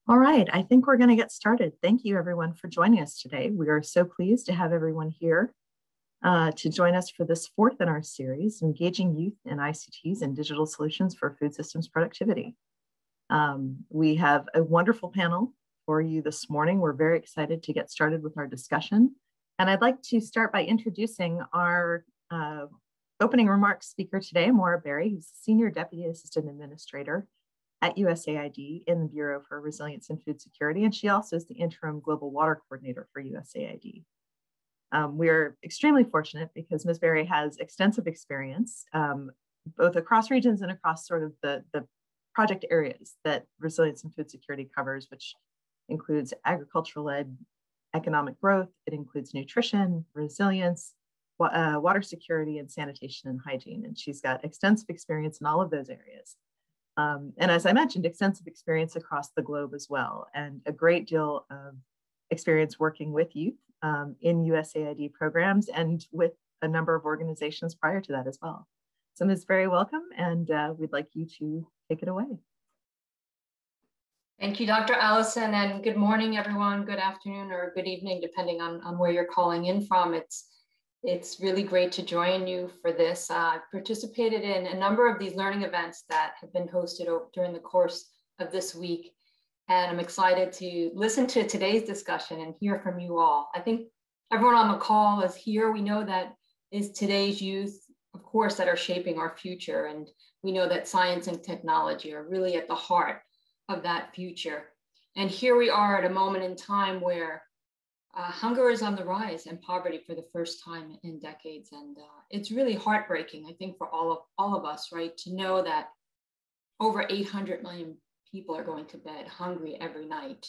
All right, I think we're going to get started. Thank you, everyone, for joining us today. We are so pleased to have everyone here to join us for this fourth in our series, Engaging Youth in ICTs and Digital Solutions for Food Systems Productivity. We have a wonderful panel for you this morning. We're very excited to get started with our discussion. And I'd like to start by introducing our opening remarks speaker today, Maura Berry, who's Senior Deputy Assistant Administrator at USAID in the Bureau for Resilience and Food Security. And she also is the Interim Global Water Coordinator for USAID. We're extremely fortunate because Ms. Berry has extensive experience, both across regions and across sort of the project areas that Resilience and Food Security covers, which includes agricultural-led economic growth. It includes nutrition, resilience, water security, and sanitation and hygiene. And she's got extensive experience in all of those areas. And as I mentioned, extensive experience across the globe as well, and a great deal of experience working with youth in USAID programs and with a number of organizations prior to that as well. So Ms. Berry, welcome, and we'd like you to take it away. Thank you, Dr. Allison, and good morning, everyone. Good afternoon or good evening, depending on where you're calling in from. It's really great to join you for this. I've participated in a number of these learning events that have been hosted during the course of this week. And I'm excited to listen to today's discussion and hear from you all. I think everyone on the call is here. We know that is today's youth, of course, that are shaping our future. And we know that science and technology are really at the heart of that future. And here we are at a moment in time where hunger is on the rise and poverty for the first time in decades. And it's really heartbreaking, I think, for all of us, right, to know that over 800 million people are going to bed hungry every night.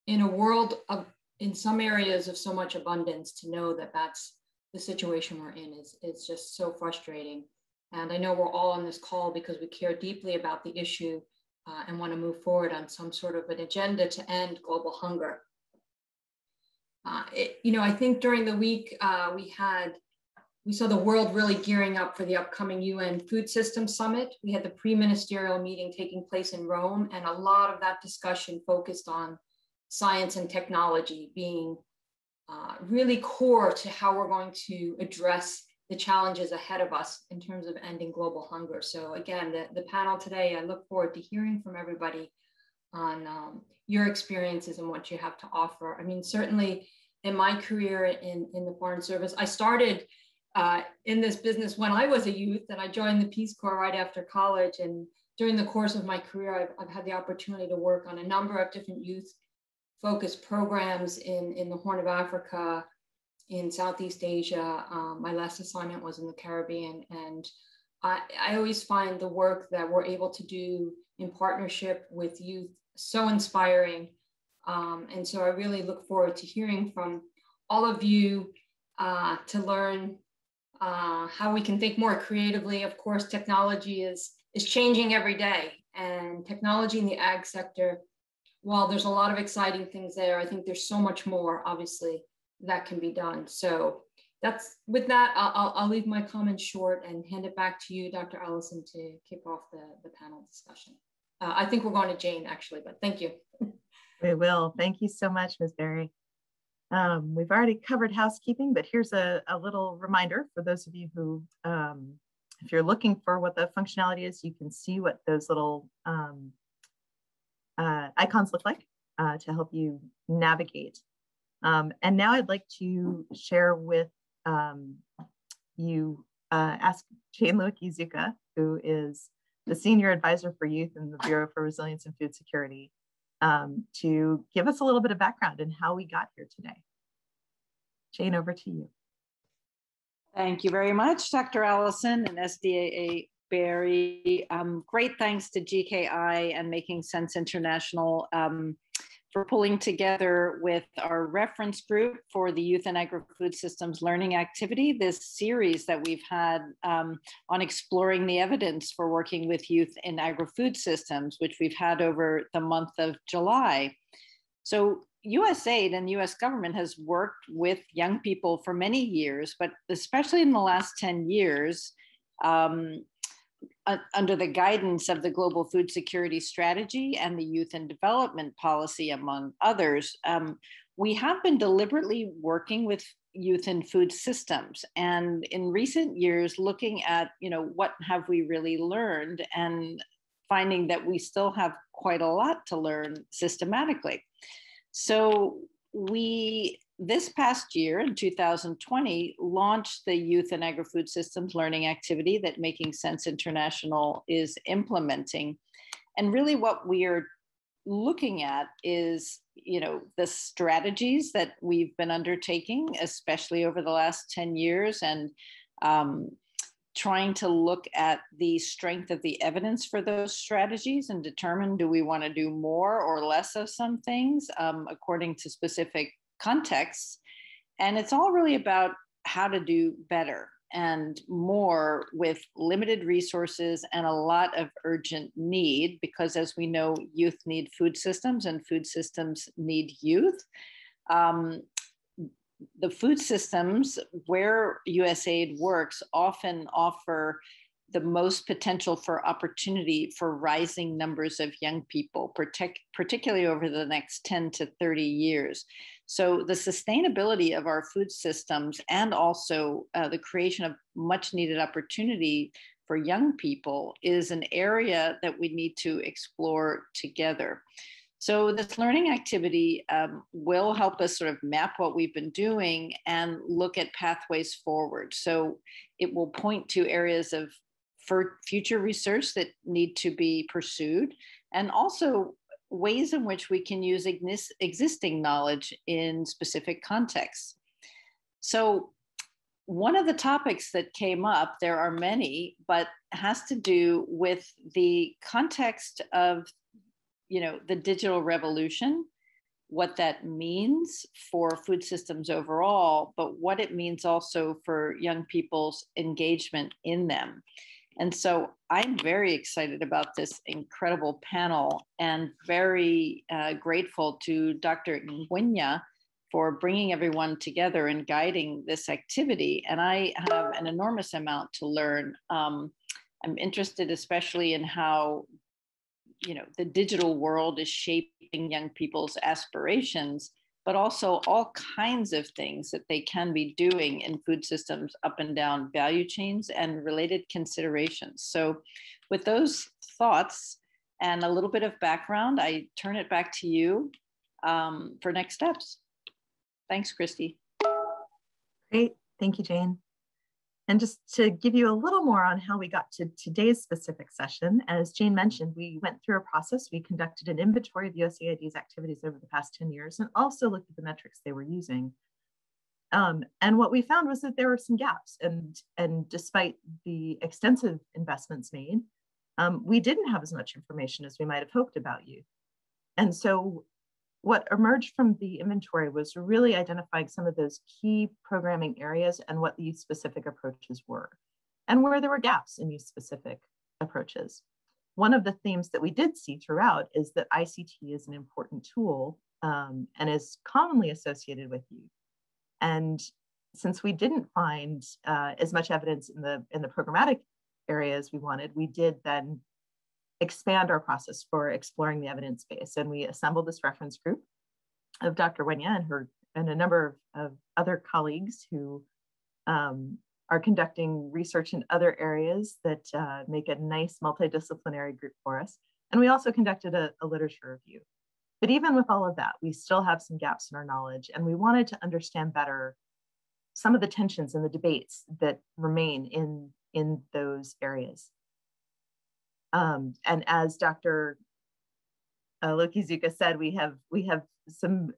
In a world of, in some areas of so much abundance, to know that that's the situation we're in is just so frustrating. And I know we're all on this call because we care deeply about the issue and want to move forward on some sort of an agenda to end global hunger. I think during the week we saw the world really gearing up for the upcoming UN Food Systems Summit. We had the pre-ministerial meeting taking place in Rome, and a lot of that discussion focused on science and technology being really core to how we're going to address the challenges ahead of us in terms of ending global hunger. So again, the panel today, I look forward to hearing from everybody on your experiences and what you have to offer. I mean, certainly in my career in the Foreign Service, I started in this business when I was a youth, and I joined the Peace Corps right after college. And during the course of my career, I've had the opportunity to work on a number of different youth-focused programs in the Horn of Africa, in Southeast Asia. My last assignment was in the Caribbean. And I always find the work that we're able to do in partnership with youth so inspiring. And so I really look forward to hearing from all of you to learn how we can think more creatively. Of course, technology is changing every day, and technology in the ag sector, while there's a lot of exciting things there, I think there's so much more, obviously, that can be done. So with that, I'll leave my comments short and hand it back to you, Dr. Allison, to kick off the panel discussion. I think we're going to Jane, actually, but thank you. We will. Thank you so much, Ms. Berry. We've already covered housekeeping, but here's a little reminder for those of you who, if you're looking for what the functionality is, you can see what those little icons look like to help you navigate. And now I'd like to share with you, ask Jane Lowick-Izuka, who is the Senior Advisor for Youth in the Bureau for Resilience and Food Security, to give us a little bit of background in how we got here today. Jane, over to you. Thank you very much, Dr. Allison and SDAA Berry. Great thanks to GKI and Making Sense International for pulling together with our reference group for the Youth and Agri-Food Systems Learning Activity, this series that we've had on exploring the evidence for working with youth in agri-food systems, which we've had over the month of July. So USAID and US government has worked with young people for many years, but especially in the last 10 years, under the guidance of the Global Food Security Strategy and the Youth and Development Policy, among others, we have been deliberately working with youth and food systems, and in recent years looking at, what have we really learned, and finding that we still have quite a lot to learn systematically. So we, this past year in 2020, launched the Youth and Agri-Food Systems Learning Activity that Making Sense International is implementing. And really what we are looking at is, the strategies that we've been undertaking, especially over the last 10 years, and trying to look at the strength of the evidence for those strategies and determine, do we want to do more or less of some things according to specific contexts. And it's all really about how to do better and more with limited resources and a lot of urgent need, because as we know, youth need food systems and food systems need youth. The food systems where USAID works often offer the most potential for opportunity for rising numbers of young people, particularly over the next 10 to 30 years. So the sustainability of our food systems and also the creation of much needed opportunity for young people is an area that we need to explore together. So this learning activity will help us sort of map what we've been doing and look at pathways forward. So it will point to areas of future research that need to be pursued, and also ways in which we can use existing knowledge in specific contexts. So one of the topics that came up, there are many, but has to do with the context of the digital revolution, what that means for food systems overall, but what it means also for young people's engagement in them. And so I'm very excited about this incredible panel and very grateful to Dr. Nguyen for bringing everyone together and guiding this activity. And I have an enormous amount to learn. I'm interested especially in how the digital world is shaping young people's aspirations, but also all kinds of things that they can be doing in food systems up and down value chains and related considerations. So with those thoughts and a little bit of background, I turn it back to you for next steps. Thanks, Christy. Great, thank you, Jane. And just to give you a little more on how we got to today's specific session, as Jane mentioned, we went through a process. We conducted an inventory of USAID's activities over the past 10 years and also looked at the metrics they were using. And what we found was that there were some gaps. And despite the extensive investments made, we didn't have as much information as we might have hoped about youth. And so what emerged from the inventory was really identifying some of those key programming areas and what the youth-specific approaches were, and where there were gaps in youth-specific approaches. One of the themes that we did see throughout is that ICT is an important tool and is commonly associated with youth. And since we didn't find as much evidence in the programmatic areas we wanted, we did then expand our process for exploring the evidence base. And we assembled this reference group of Dr. Nguyen and a number of other colleagues who are conducting research in other areas that make a nice multidisciplinary group for us. And we also conducted a literature review. But even with all of that, we still have some gaps in our knowledge, and we wanted to understand better some of the tensions and the debates that remain in those areas. And as Dr. Lokizuka said, we have some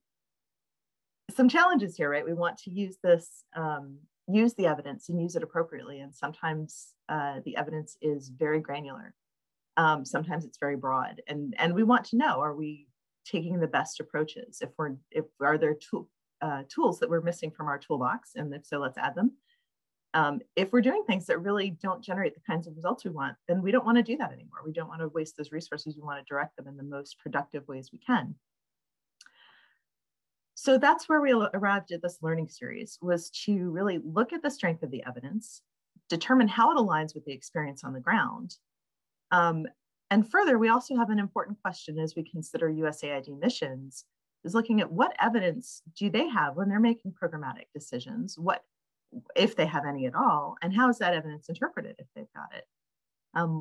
challenges here, right? We want to use this, use the evidence and use it appropriately. And sometimes the evidence is very granular. Sometimes it's very broad. And we want to know, are we taking the best approaches? Are there tools that we're missing from our toolbox? And if so, let's add them. If we're doing things that really don't generate the kinds of results we want, then we don't want to do that anymore. We don't want to waste those resources. We want to direct them in the most productive ways we can. So that's where we arrived at this learning series, was to really look at the strength of the evidence, determine how it aligns with the experience on the ground. And further, we also have an important question as we consider USAID missions, is looking at what evidence do they have when they're making programmatic decisions, what, if they have any at all, and how is that evidence interpreted if they've got it?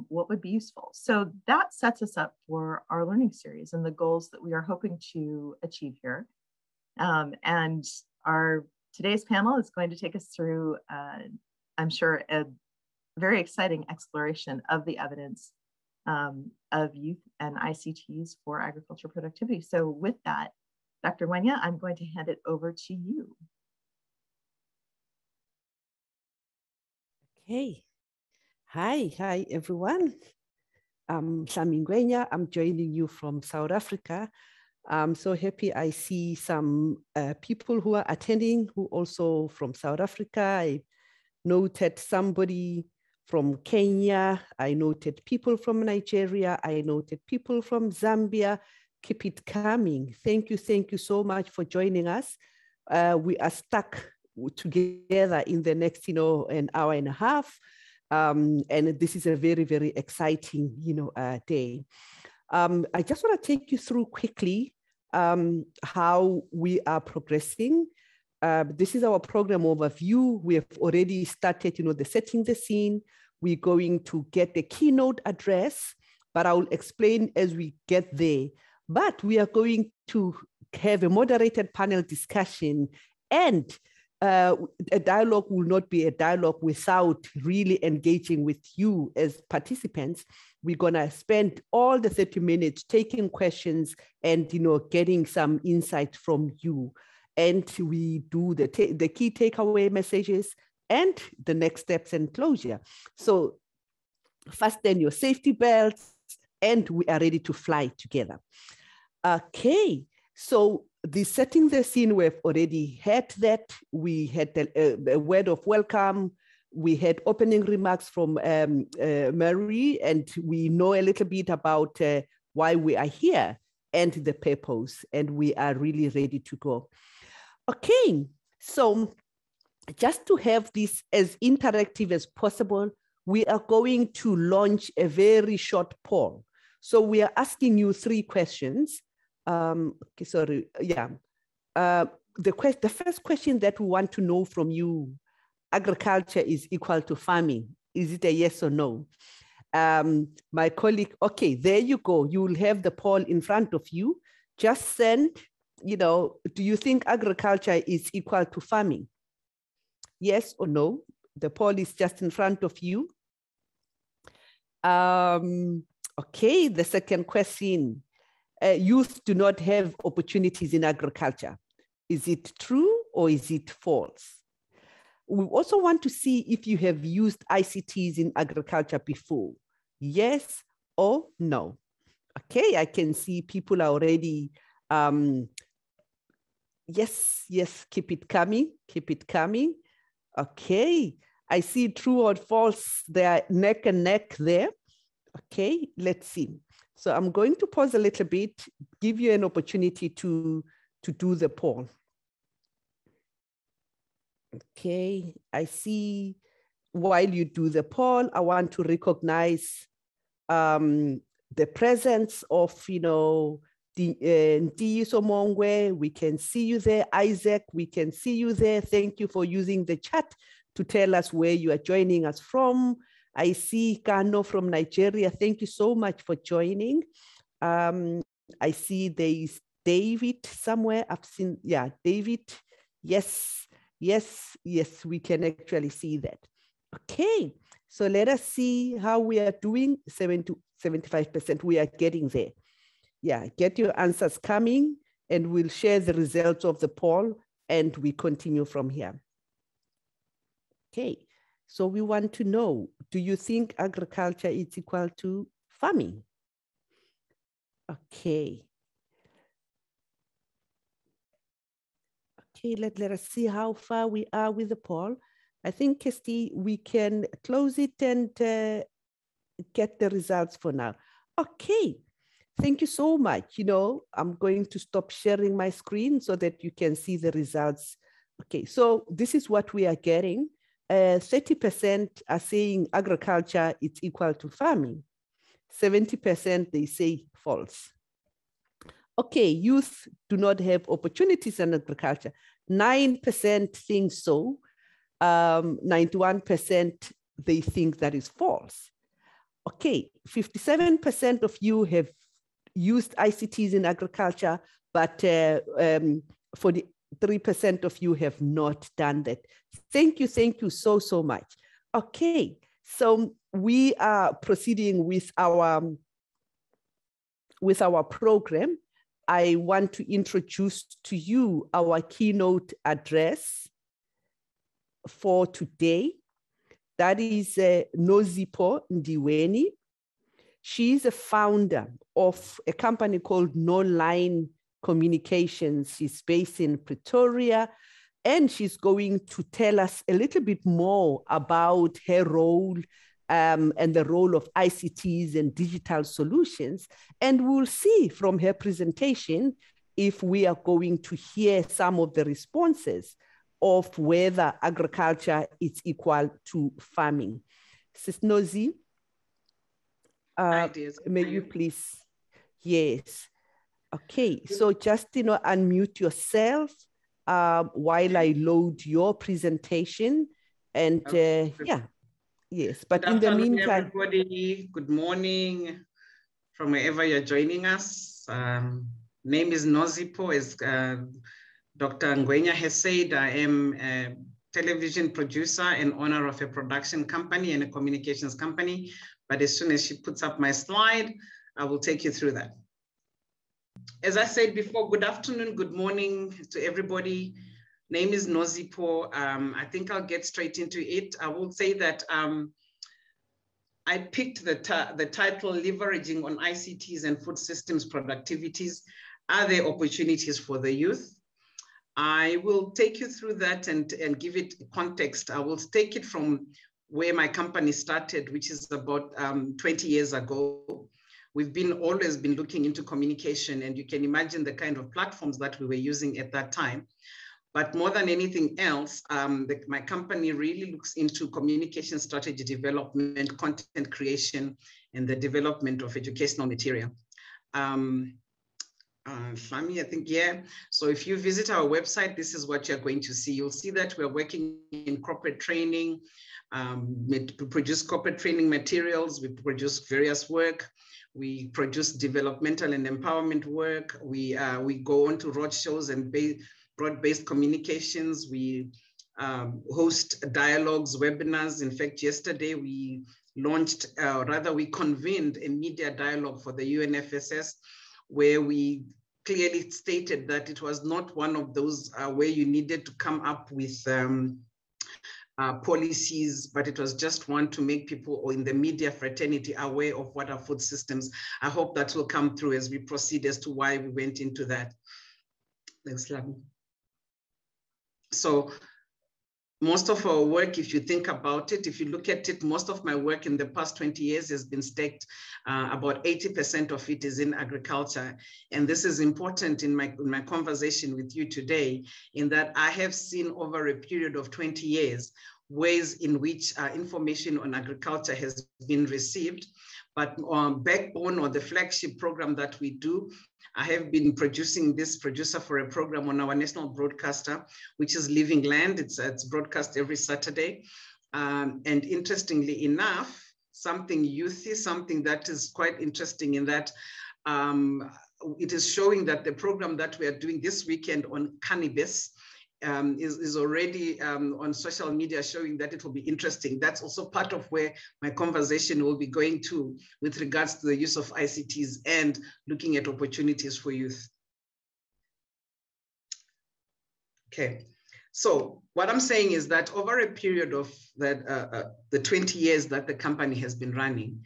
What would be useful? So that sets us up for our learning series and the goals that we are hoping to achieve here. And today's panel is going to take us through, I'm sure, a very exciting exploration of the evidence of youth and ICTs for agriculture productivity. So with that, Dr. Nguyen, I'm going to hand it over to you. Okay. Hi everyone. I'm Nguyen. I'm joining you from South Africa. I'm so happy I see some people who are attending who also from South Africa. I noted somebody from Kenya. I noted people from Nigeria. I noted people from Zambia. Keep it coming. Thank you so much for joining us. We are stuck together in the next, an hour and a half. And this is a very, very exciting, day. I just want to take you through quickly how we are progressing. This is our program overview. We have already started, the setting the scene. We're going to get the keynote address, but I will explain as we get there. But we are going to have a moderated panel discussion, and a dialogue will not be a dialogue without really engaging with you as participants. We're gonna spend all the 30 minutes taking questions and getting some insight from you. And we do the key takeaway messages and the next steps and closure. So fasten your safety belts and we are ready to fly together. Okay, so the setting the scene, we've already had that. We had a word of welcome. We had opening remarks from Mary, and we know a little bit about why we are here and the purpose, and we are really ready to go. Okay, so just to have this as interactive as possible, we are going to launch a very short poll. So we are asking you 3 questions. Okay, sorry, yeah. The first question that we want to know from you, agriculture is equal to farming. Is it a yes or no? My colleague, okay, there you go. You will have the poll in front of you. Just send, do you think agriculture is equal to farming? Yes or no? The poll is just in front of you. Okay, the second question. Youth do not have opportunities in agriculture. Is it true or is it false? We also want to see if you have used ICTs in agriculture before. Yes or no? Okay, I can see people are already, yes, keep it coming. Okay, I see true or false, they are neck and neck there. Okay, let's see. So I'm going to pause a little bit, give you an opportunity to do the poll. Okay, I see while you do the poll, I want to recognize the presence of, Somongwe. We can see you there. Isaac, we can see you there. Thank you for using the chat to tell us where you are joining us from. I see Kano from Nigeria. Thank you so much for joining. I see there is David somewhere. I've seen, yeah, David. Yes, we can actually see that. Okay, so let us see how we are doing. 75%, we are getting there. Yeah, get your answers coming and we'll share the results of the poll and we continue from here. Okay. So we want to know, do you think agriculture is equal to farming? Okay. Okay, let us see how far we are with the poll. I think, Kirsty, we can close it and get the results for now. Okay, thank you so much. I'm going to stop sharing my screen so that you can see the results. Okay, so this is what we are getting. 30% are saying agriculture is equal to farming. 70% they say false. Okay, youth do not have opportunities in agriculture. 9% think so. 91% they think that is false. Okay, 57% of you have used ICTs in agriculture, but 43% of you have not done that. Thank you so much. Okay, so we are proceeding with our program. I want to introduce to you our keynote address for today. That is Nozipho Ndiweni. She's a founder of a company called No Line Communications. She's based in Pretoria, and she's going to tell us a little bit more about her role and the role of ICTs and digital solutions. And we'll see from her presentation if we are going to hear some of the responses of whether agriculture is equal to farming. Sis Nozi, may you please? Yes. Okay, so just unmute yourself while I load your presentation, and yeah. Yes, but in the meantime, everybody, good morning from wherever you're joining us. Name is Nozipho, as Dr. Nguyen has said. I am a television producer and owner of a production company and a communications company. But as soon as she puts up my slide, I will take you through that. As I said before, good afternoon, good morning to everybody. Name is Nozipho. I think I'll get straight into it. I will say that I picked the title, Leveraging on ICTs and Food Systems Productivities. Are there opportunities for the youth? I will take you through that and give it context. I will take it from where my company started, which is about 20 years ago. We've always been looking into communication, and you can imagine the kind of platforms that we were using at that time. But more than anything else, my company really looks into communication strategy development, content creation, and the development of educational material. Shami, I think, yeah. So if you visit our website, this is what you're going to see. You'll see that we're working in corporate training. We produce corporate training materials. We produce various work. We produce developmental and empowerment work. We go on to roadshows and broad-based communications. We host dialogues, webinars. In fact, yesterday we launched, we convened a media dialogue for the UNFSS, where we clearly stated that it was not one of those where you needed to come up with policies, but it was just one to make people in the media fraternity aware of what are food systems. I hope that will come through as we proceed as to why we went into that. Next slide. So most of our work, if you think about it, if you look at it, most of my work in the past 20 years has been staked. About 80% of it is in agriculture. And this is important in my conversation with you today, in that I have seen over a period of 20 years, ways in which information on agriculture has been received. But backbone, or the flagship program that we do, I have been producer for a program on our national broadcaster, which is Living Land. It's broadcast every Saturday. And interestingly enough, something youthy, something that is quite interesting in that it is showing that the program that we are doing this weekend on cannabis is already on social media, showing that it will be interesting. That's also part of where my conversation will be going to with regards to the use of ICTs and looking at opportunities for youth. Okay, so what I'm saying is that over a period of the 20 years that the company has been running,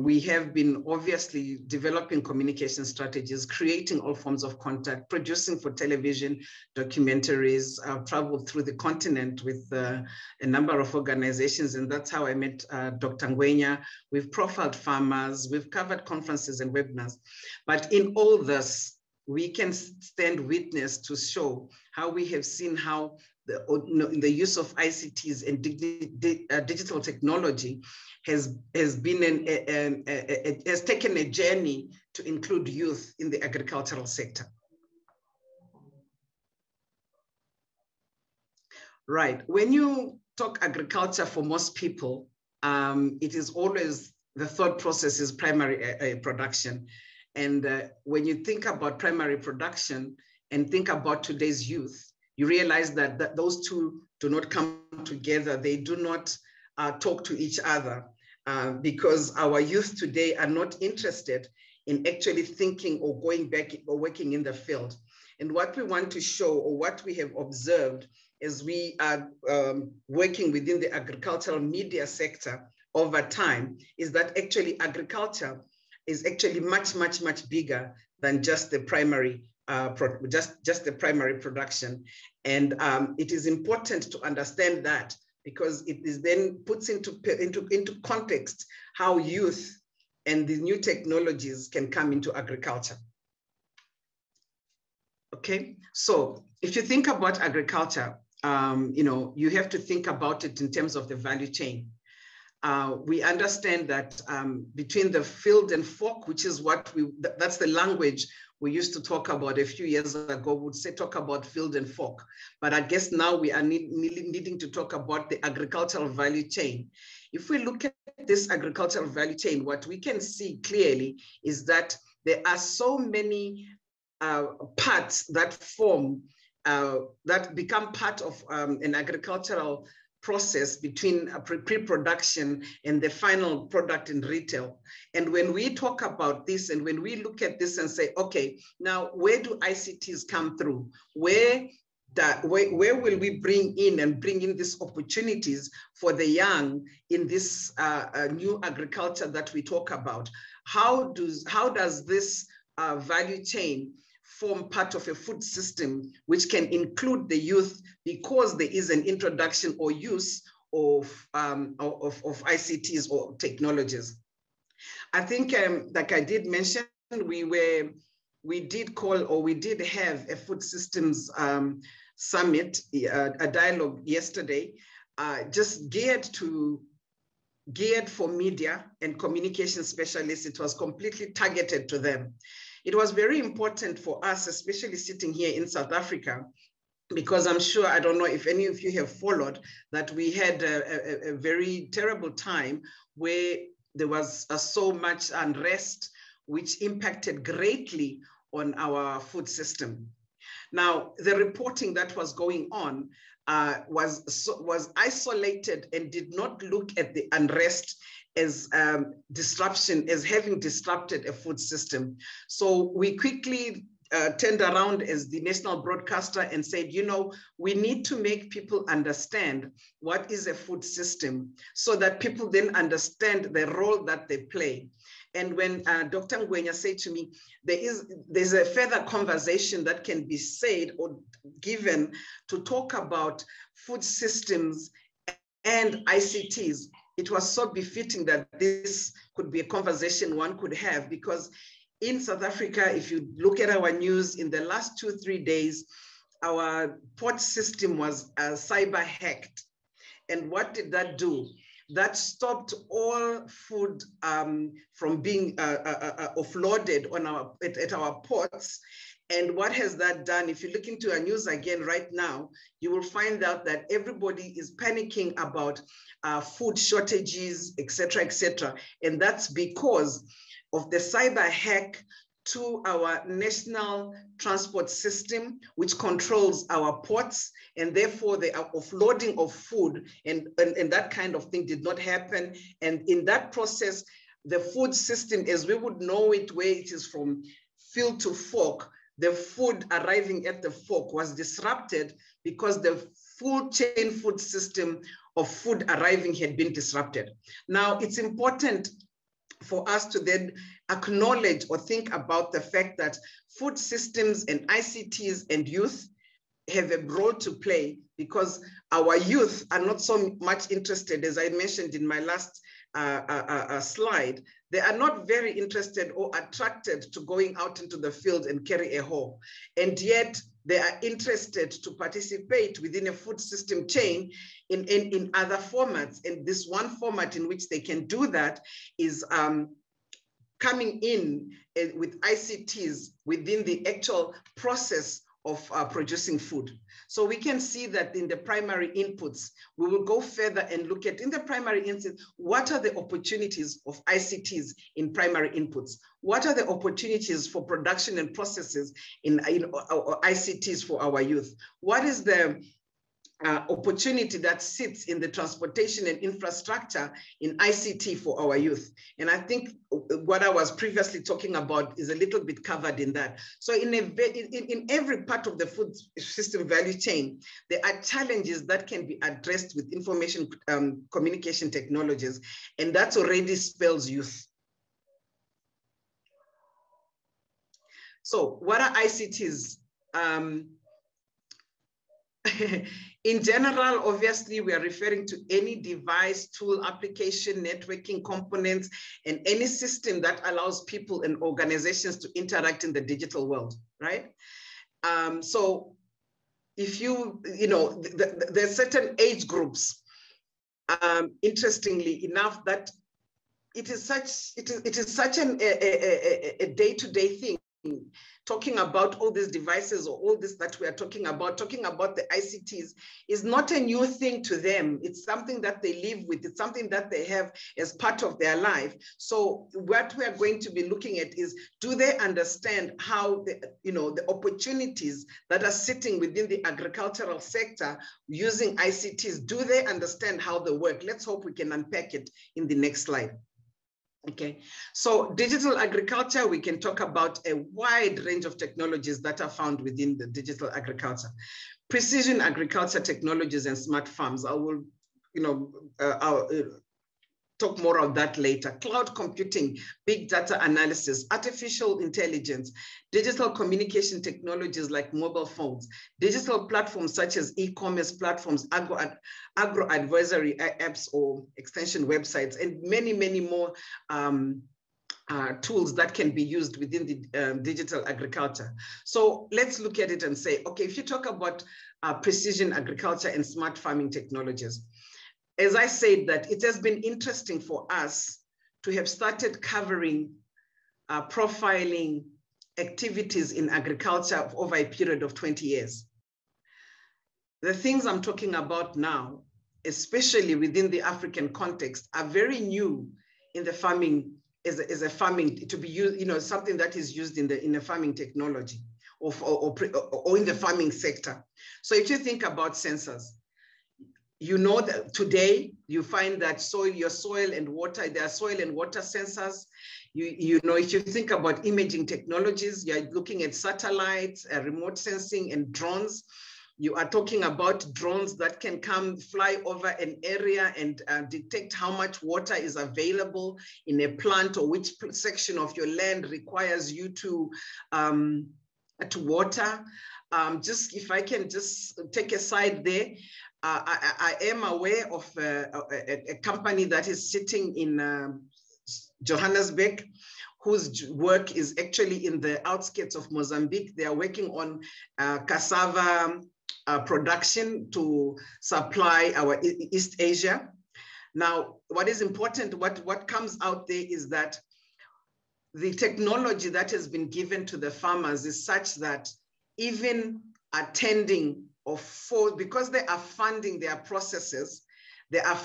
we have been obviously developing communication strategies, creating all forms of contact, producing for television, documentaries. I've traveled through the continent with a number of organizations, and that's how I met Dr. Nguyen. We've profiled farmers, we've covered conferences and webinars. But in all this, we can stand witness to show how we have seen how the use of ICTs and digital technology has taken a journey to include youth in the agricultural sector. Right. When you talk agriculture, for most people, it is always the thought process is primary production. And when you think about primary production and think about today's youth, you realize that those two do not come together. They do not talk to each other because our youth today are not interested in actually thinking or going back or working in the field. And what we want to show, or what we have observed as we are working within the agricultural media sector over time, is that actually agriculture is actually much, much, much bigger than just the primary just the primary production. And it is important to understand that, because it is then puts into context how youth and the new technologies can come into agriculture. Okay, so if you think about agriculture, you have to think about it in terms of the value chain. We understand that between the field and fork, which is that's the language we used to talk about a few years ago, would say talk about field and fork. But I guess now we are needing to talk about the agricultural value chain. If we look at this agricultural value chain, what we can see clearly is that there are so many parts that form, that become part of an agricultural process between pre-production and the final product in retail. And when we talk about this, and when we look at this and say, okay, now where do ICTs come through? Where will we bring in these opportunities for the young in this new agriculture that we talk about? How does this value chain form part of a food system which can include the youth, because there is an introduction or use of ICTs or technologies? I think, like I did mention, we did have a food systems summit, a dialogue yesterday, just geared for media and communication specialists. It was completely targeted to them. It was very important for us, especially sitting here in South Africa, because I'm sure, I don't know if any of you have followed, that we had a very terrible time where there was so much unrest, which impacted greatly on our food system. Now, the reporting that was going on was isolated and did not look at the unrest as disruption, as having disrupted a food system. So we quickly turned around as the national broadcaster and said, we need to make people understand what is a food system, so that people then understand the role that they play. And when Dr. Nguyen said to me, there's a further conversation that can be said or given to talk about food systems and ICTs, it was so befitting that this could be a conversation one could have, because in South Africa, if you look at our news in the last 2-3 days, our port system was cyber hacked. And what did that do? That stopped all food from being offloaded at our ports. And what has that done? If you look into our news again right now, you will find out that everybody is panicking about food shortages, et cetera, and that's because of the cyber hack to our national transport system, which controls our ports, and therefore the offloading of food and that kind of thing did not happen. And in that process, the food system, as we would know it, where it is from field to fork, the food arriving at the fork was disrupted because the full chain food system of food arriving had been disrupted. Now, it's important for us to then acknowledge or think about the fact that food systems and ICTs and youth have a role to play, because our youth are not so much interested, as I mentioned in my last slide, they are not very interested or attracted to going out into the field and carry a hoe. And yet they are interested to participate within a food system chain in other formats. And this one format in which they can do that is coming in with ICTs within the actual process of producing food. So we can see that in the primary inputs, we will go further and look at, in the primary inputs, what are the opportunities of ICTs in primary inputs? What are the opportunities for production and processes in ICTs for our youth? What is the opportunity that sits in the transportation and infrastructure in ICT for our youth? And I think what I was previously talking about is a little bit covered in that. So in every part of the food system value chain, there are challenges that can be addressed with information communication technologies, and that already spells youth. So what are ICTs? In general, obviously, we are referring to any device, tool, application, networking components, and any system that allows people and organizations to interact in the digital world, right? So if there's certain age groups, interestingly enough, that it is such a day-to-day thing. Talking about all these devices or all this that we are talking about the ICTs is not a new thing to them. It's something that they live with. It's something that they have as part of their life. So what we are going to be looking at is, do they understand how the opportunities that are sitting within the agricultural sector using ICTs? Do they understand how they work? Let's hope we can unpack it in the next slide. Okay, so digital agriculture, we can talk about a wide range of technologies that are found within the digital agriculture. Precision agriculture technologies and smart farms. I will, I'll talk more of that later. Cloud computing, big data analysis, artificial intelligence, digital communication technologies like mobile phones, digital platforms such as e-commerce platforms, agro-advisory apps or extension websites, and many, many more tools that can be used within the digital agriculture. So let's look at it and say, okay, if you talk about precision agriculture and smart farming technologies, as I said, that it has been interesting for us to have started covering profiling activities in agriculture over a period of 20 years. The things I'm talking about now, especially within the African context, are very new in the farming, as a farming, to be used, something that is used in the farming technology or in the farming sector. So if you think about sensors, that today you find that your soil and water, there are soil and water sensors. If you think about imaging technologies, you're looking at satellites, remote sensing, and drones. You are talking about drones that can fly over an area and detect how much water is available in a plant, or which section of your land requires you to water. If I can just take a side there, I am aware of a company that is sitting in Johannesburg, whose work is actually in the outskirts of Mozambique. They are working on cassava production to supply our East Asia. Now, what is important, what comes out there is that the technology that has been given to the farmers is such that even attending because they are funding their processes, they are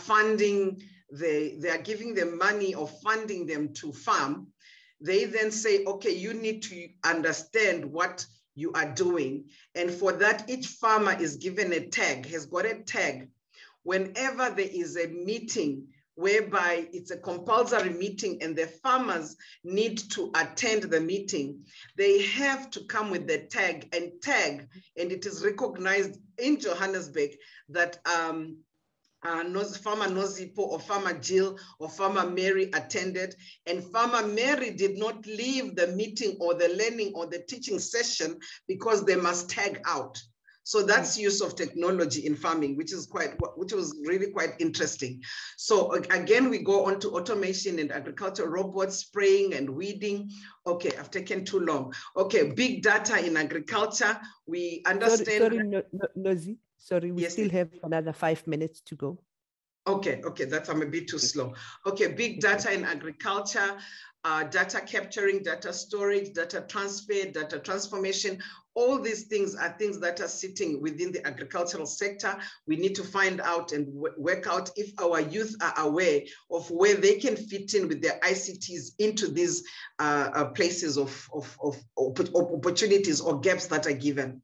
giving them money or funding them to farm, they then say, okay, you need to understand what you are doing. And for that, each farmer is given has got a tag. Whenever there is a meeting whereby it's a compulsory meeting and the farmers need to attend the meeting, they have to come with the tag, and it is recognized in Johannesburg that Farmer Nozipo or Farmer Jill or Farmer Mary attended, and Farmer Mary did not leave the meeting or the learning or the teaching session because they must tag out. So that's use of technology in farming, which was really quite interesting. So again, we go on to automation and agriculture, robots, spraying and weeding. Okay, I've taken too long. Okay, big data in agriculture. We understand. Sorry, Nozi. Sorry, we still have another 5 minutes to go. Okay, I'm a bit too slow. Okay, big data in agriculture, data capturing, data storage, data transfer, data transformation. All these things are things that are sitting within the agricultural sector. We need to find out and work out if our youth are aware of where they can fit in with their ICTs into these places of opportunities or gaps that are given.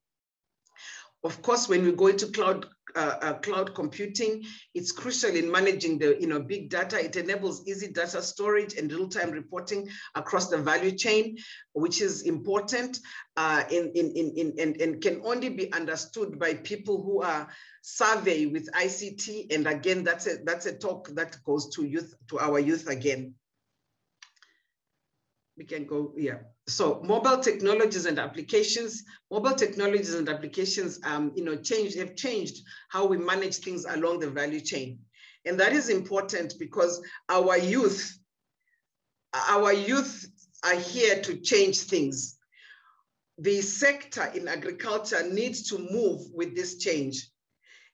Of course, when we go into cloud computing, it's crucial in managing the big data. It enables easy data storage and real-time reporting across the value chain, which is important and can only be understood by people who are savvy with ICT. And again, that's a talk that goes to our youth again. We can go, yeah. So mobile technologies and applications. Mobile technologies and applications, have changed how we manage things along the value chain. And that is important because our youth are here to change things. The sector in agriculture needs to move with this change.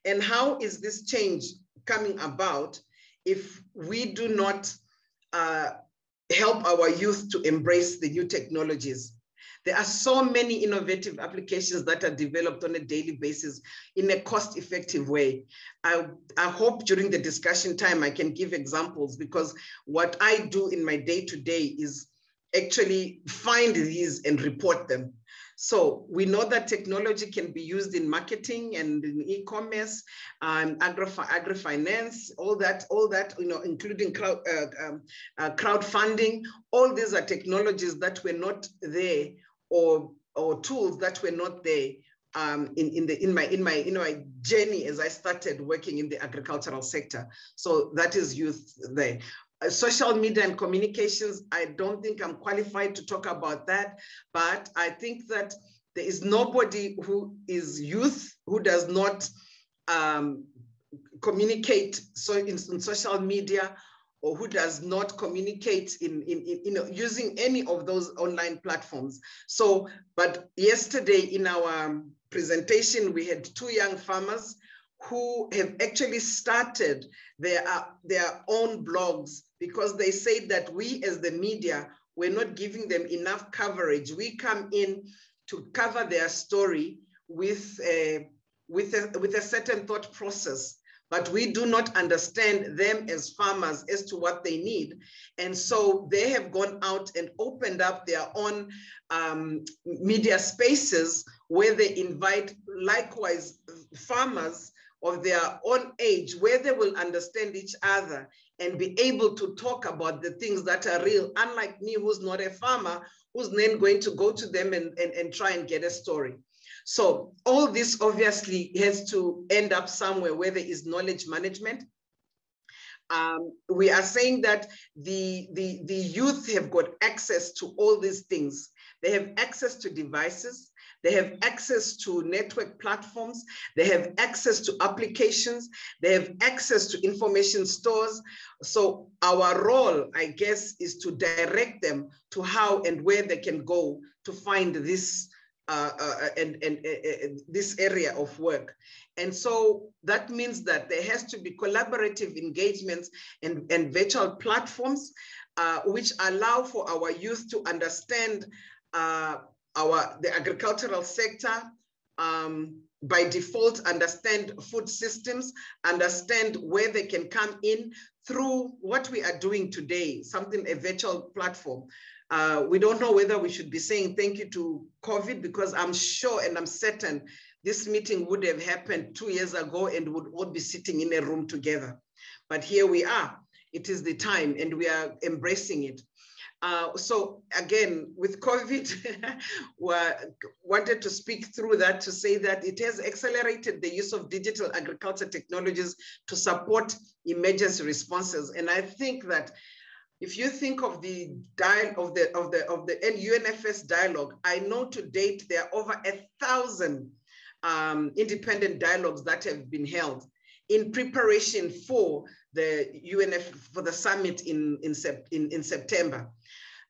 And how is this change coming about if we do not help our youth to embrace the new technologies? There are so many innovative applications that are developed on a daily basis in a cost-effective way. I hope during the discussion time I can give examples, because what I do in my day-to-day is actually find these and report them. So we know that technology can be used in marketing and in e-commerce, agri-finance, all that, including crowdfunding. All these are technologies that were not there, or tools that were not there in my journey as I started working in the agricultural sector. So that is youth there. Social media and communications, I don't think I'm qualified to talk about that, but I think that there is nobody who is youth who does not communicate in social media, or who does not communicate in using any of those online platforms. So, but yesterday in our presentation, we had 2 young farmers who have actually started their own blogs, because they said that we as the media, we're not giving them enough coverage. We come in to cover their story with a certain thought process, but we do not understand them as farmers as to what they need. And so they have gone out and opened up their own media spaces where they invite likewise farmers of their own age, where they will understand each other and be able to talk about the things that are real, unlike me, who's not a farmer, who's then going to go to them and try and get a story. So all this obviously has to end up somewhere where there is knowledge management. We are saying that the youth have got access to all these things. They have access to devices. They have access to network platforms. They have access to applications. They have access to information stores. So our role, I guess, is to direct them to how and where they can go to find this this area of work. And so that means that there has to be collaborative engagements and virtual platforms which allow for our youth to understand the agricultural sector, by default, understand food systems, understand where they can come in through what we are doing today, a virtual platform. We don't know whether we should be saying thank you to COVID, because I'm sure and I'm certain this meeting would have happened 2 years ago and would all be sitting in a room together. But here we are. It is the time and we are embracing it. So again, with COVID, we wanted to speak through that to say that it has accelerated the use of digital agriculture technologies to support emergency responses. And I think that if you think of the UNFS dialogue, I know to date there are over 1,000 independent dialogues that have been held in preparation for the UNF, for the summit in September.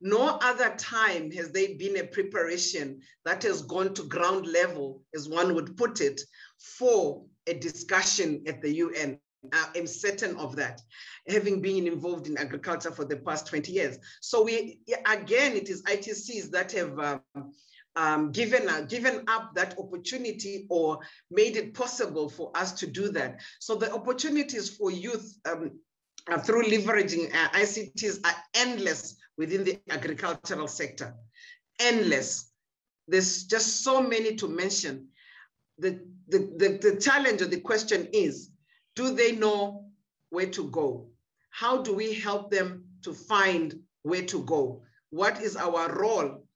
No other time has there been a preparation that has gone to ground level, as one would put it, for a discussion at the UN. I'm certain of that, having been involved in agriculture for the past 20 years. So again, it is ITCs that have given up that opportunity or made it possible for us to do that. So the opportunities for youth through leveraging ICTs are endless within the agricultural sector, endless. There's just so many to mention. The challenge or the question is, do they know where to go? How do we help them to find where to go? What is our role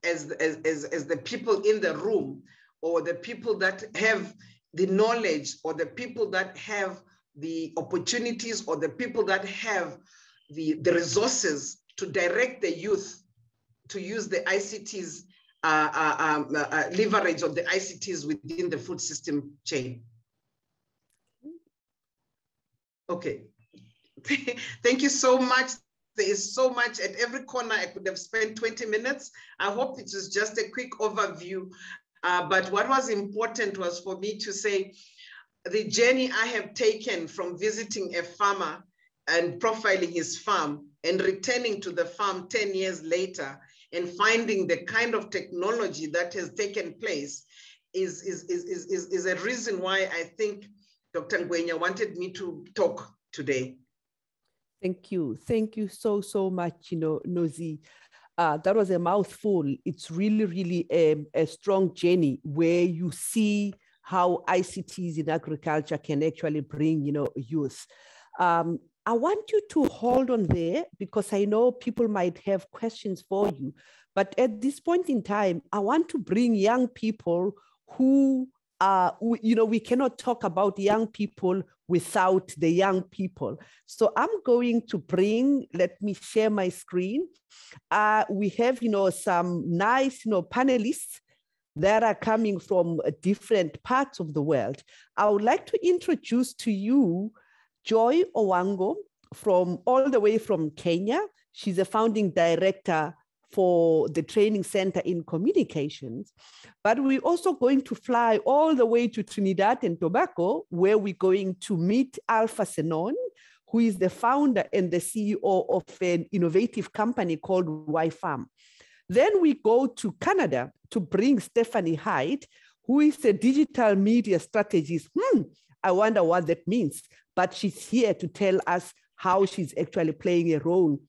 as the people in the room, or the people that have the knowledge, or the people that have the opportunities, or the people that have the resources to direct the youth to use the ICTs, leverage of the ICTs within the food system chain? Okay, thank you so much. There is so much at every corner. I could have spent 20 minutes. I hope it was just a quick overview. But what was important was for me to say the journey I have taken from visiting a farmer and profiling his farm and returning to the farm 10 years later and finding the kind of technology that has taken place is a reason why I think Dr. Nguyen wanted me to talk today. Thank you. Thank you so, so much, Nozi. That was a mouthful. It's really, really a strong journey where you see how ICTs in agriculture can actually bring, youth. I want you to hold on there because I know people might have questions for you. But at this point in time, I want to bring young people who we cannot talk about young people without the young people. So I'm going to let me share my screen. We have, some nice, panelists that are coming from different parts of the world. I would like to introduce to you Joy Owango all the way from Kenya. She's a founding director for the training center in communications, but we're also going to fly all the way to Trinidad and Tobago, where we're going to meet Alpha Senon, who is the founder and the CEO of an innovative company called Y-Farm. Then we go to Canada to bring Stephanie Hyde, who is a digital media strategist. I wonder what that means, but she's here to tell us how she's actually playing a role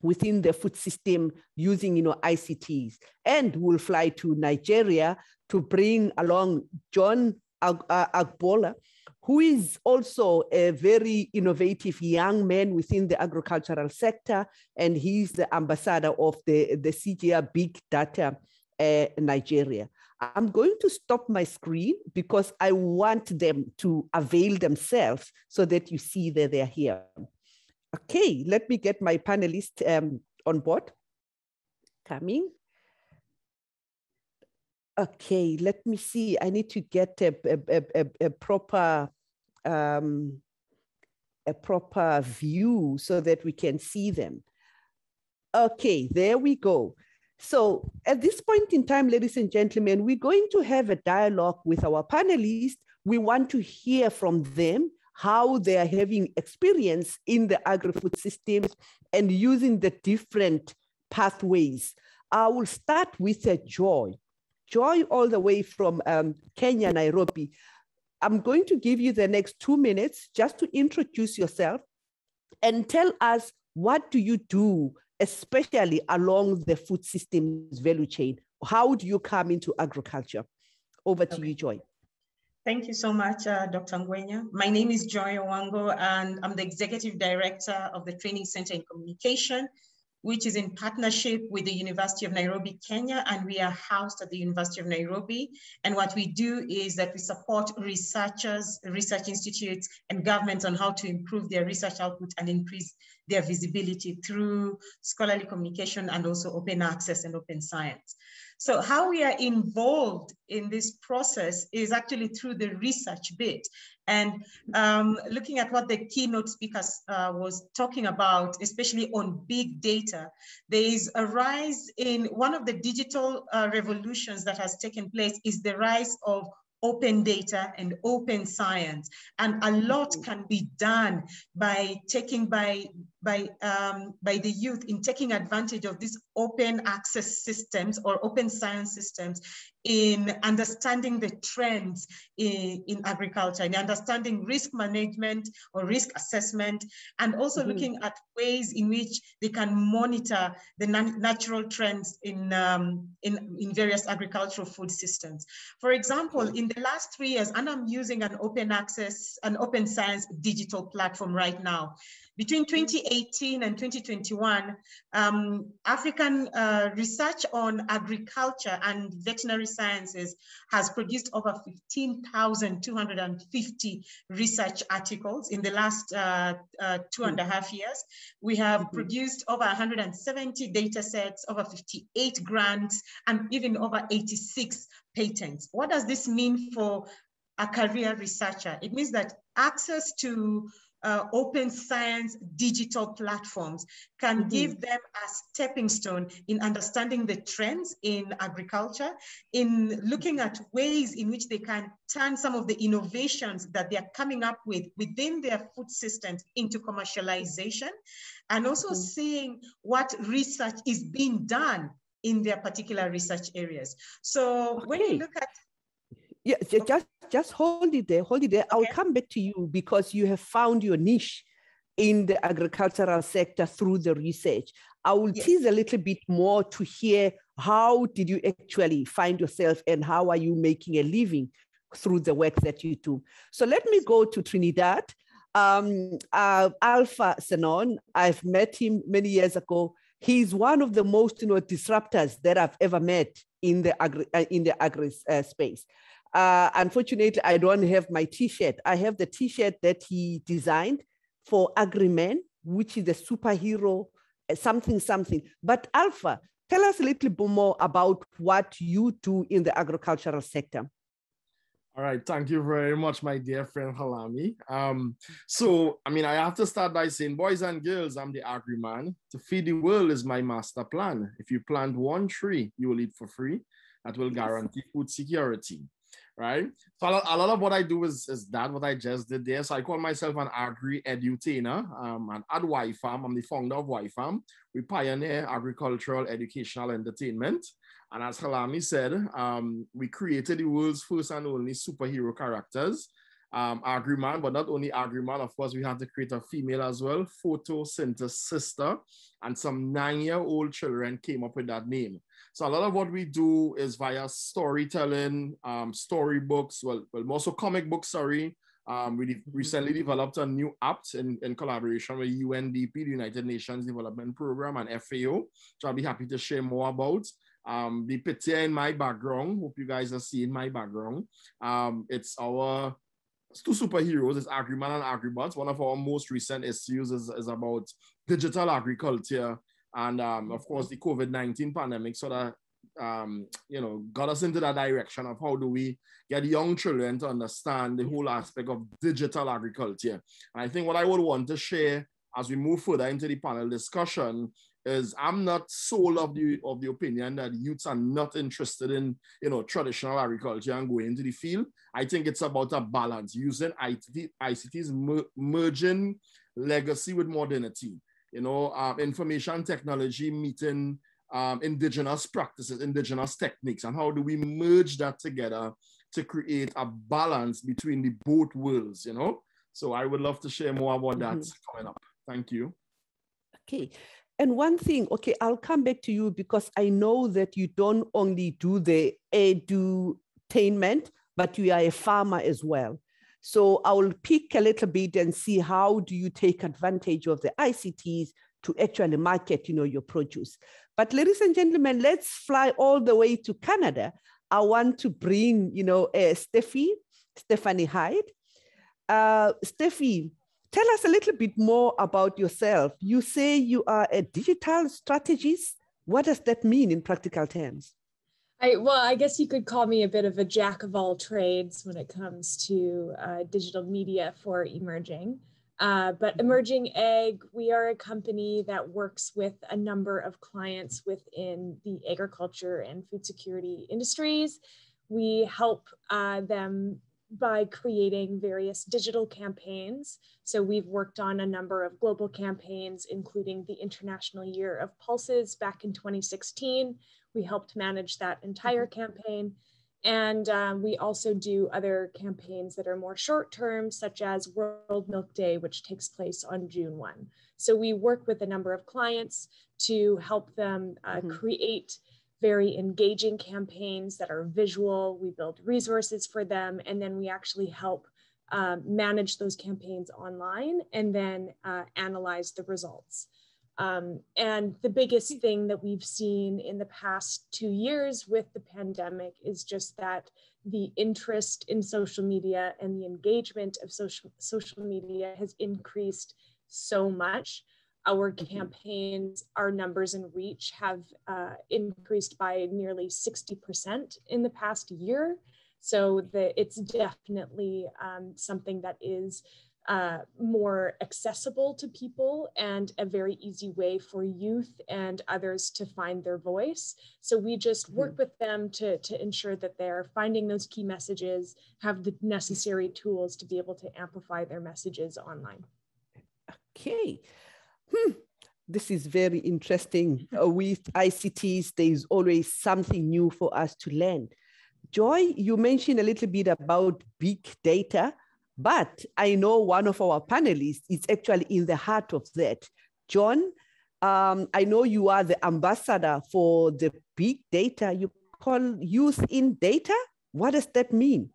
within the food system using, ICTs. And we'll fly to Nigeria to bring along John Agbola, who is also a very innovative young man within the agricultural sector. And he's the ambassador of the CGR Big Data Nigeria. I'm going to stop my screen because I want them to avail themselves so that you see that they're here. Okay, let me get my panelists on board. Coming. Okay, let me see. I need to get a proper view so that we can see them. Okay, there we go. So at this point in time, ladies and gentlemen, we're going to have a dialogue with our panelists. We want to hear from them how they are having experience in the agri-food systems and using the different pathways. I will start with Joy. Joy, all the way from Kenya, Nairobi. I'm going to give you the next 2 minutes just to introduce yourself and tell us what do you do, especially along the food systems value chain. How do you come into agriculture? Over to you, Joy. Thank you so much, Dr. Nguyen. My name is Joy Owango, and I'm the Executive Director of the Training Center in Communication, which is in partnership with the University of Nairobi, Kenya, and we are housed at the University of Nairobi. And what we do is that we support researchers, research institutes, and governments on how to improve their research output and increase their visibility through scholarly communication and also open access and open science. So how we are involved in this process is actually through the research bit. And looking at what the keynote speakers was talking about, especially on big data, there is a rise in one of the digital revolutions that has taken place is the rise of open data and open science. And a lot can be done by the youth in taking advantage of these open access systems or open science systems in understanding the trends in agriculture, in understanding risk management or risk assessment, and also looking at ways in which they can monitor the natural trends in various agricultural food systems. For example, in the last 3 years, and I'm using an open access, an open science digital platform right now. Between 2018 and 2021, African research on agriculture and veterinary sciences has produced over 15,250 research articles in the last 2.5 years. We have produced over 170 data sets, over 58 grants, and even over 86 patents. What does this mean for a career researcher? It means that access to open science digital platforms can give them a stepping stone in understanding the trends in agriculture, in looking at ways in which they can turn some of the innovations that they are coming up with within their food systems into commercialization, and also seeing what research is being done in their particular research areas. So when you look at just hold it there. Okay. I'll come back to you because you have found your niche in the agricultural sector through the research. I will tease a little bit more to hear how did you actually find yourself and how are you making a living through the work that you do. So let me go to Trinidad. Alpha Senon, I've met him many years ago. He's one of the most disruptors that I've ever met in the agri space. Unfortunately, I don't have my t-shirt. I have the t-shirt that he designed for AgriMen, which is a superhero, something. But Alpha, tell us a little bit more about what you do in the agricultural sector. All right, thank you very much, my dear friend Halami. So, I have to start by saying, boys and girls, I'm the agri-man. To feed the world is my master plan. If you plant 1 tree, you will eat for free. That will guarantee food security, right? So a lot of what I do is that what I just did there. So I call myself an agri-edutainer. And at Y-Farm, I'm the founder of Y-Farm. We pioneer agricultural educational entertainment. And as Halami said, we created the world's first and only superhero characters, Agri-Man, but not only Agri-Man, of course, we had to create a female as well, photosynthesis sister, and some 9-year-old children came up with that name. So a lot of what we do is via storytelling, storybooks, well, more so comic books, sorry. We recently developed a new app in collaboration with UNDP, the United Nations Development Program, and FAO, which I'll be happy to share more about. The picture in my background, hope you guys are seeing my background. It's 2 superheroes, it's Agri-Man and Agri-Bots. One of our most recent issues is about digital agriculture and of course the COVID-19 pandemic sort of got us into that direction of how do we get young children to understand the whole aspect of digital agriculture. And I think what I would want to share as we move further into the panel discussion is I'm not sole of the opinion that youths are not interested in traditional agriculture and going into the field. I think it's about a balance, using ICTs, merging legacy with modernity, information technology meeting indigenous practices, indigenous techniques, and how do we merge that together to create a balance between the both worlds, So I would love to share more about that coming up. Thank you. Okay. And one thing, okay, I'll come back to you because I know that you don't only do the edutainment, but you are a farmer as well. So I will pick a little bit and see how do you take advantage of the ICTs to actually market, your produce. But ladies and gentlemen, let's fly all the way to Canada. I want to bring, Stephanie Hyde. Steffi, tell us a little bit more about yourself. You say you are a digital strategist. What does that mean in practical terms? I guess you could call me a bit of a jack of all trades when it comes to digital media for Emerging. But Emerging Ag, we are a company that works with a number of clients within the agriculture and food security industries. We help them by creating various digital campaigns. So we've worked on a number of global campaigns, including the International Year of Pulses back in 2016. We helped manage that entire campaign. And we also do other campaigns that are more short-term, such as World Milk Day, which takes place on June 1. So we work with a number of clients to help them create very engaging campaigns that are visual. We build resources for them, and then we actually help manage those campaigns online and then analyze the results. And the biggest thing that we've seen in the past 2 years with the pandemic is just that the interest in social media and the engagement of social media has increased so much. Our campaigns, our numbers and reach have increased by nearly 60% in the past year. So it's definitely something that is more accessible to people and a very easy way for youth and others to find their voice. So we just work with them to ensure that they're finding those key messages, have the necessary tools to be able to amplify their messages online. Okay. This is very interesting. With ICTs, there is always something new for us to learn. Joy, you mentioned a little bit about big data, but I know one of our panelists is actually in the heart of that. John, I know you are the ambassador for the big data. You call Youth in Data. What does that mean?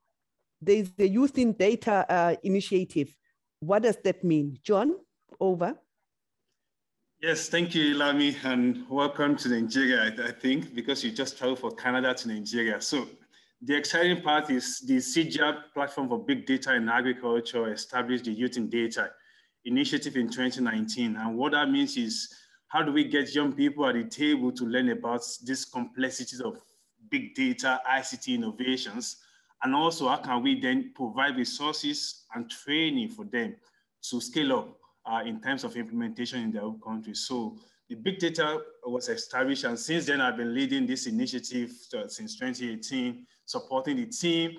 There's the Youth in Data initiative. What does that mean? John, over. Yes, thank you, Lami, and welcome to Nigeria, I think, because you just traveled from Canada to Nigeria. So the exciting part is the CGAP platform for big data in agriculture established the Youth in Data initiative in 2019. And what that means is, how do we get young people at the table to learn about these complexities of big data, ICT innovations? And also, how can we then provide resources and training for them to scale up in terms of implementation in their own countries? So the big data was established, and since then I've been leading this initiative since 2018, supporting the team.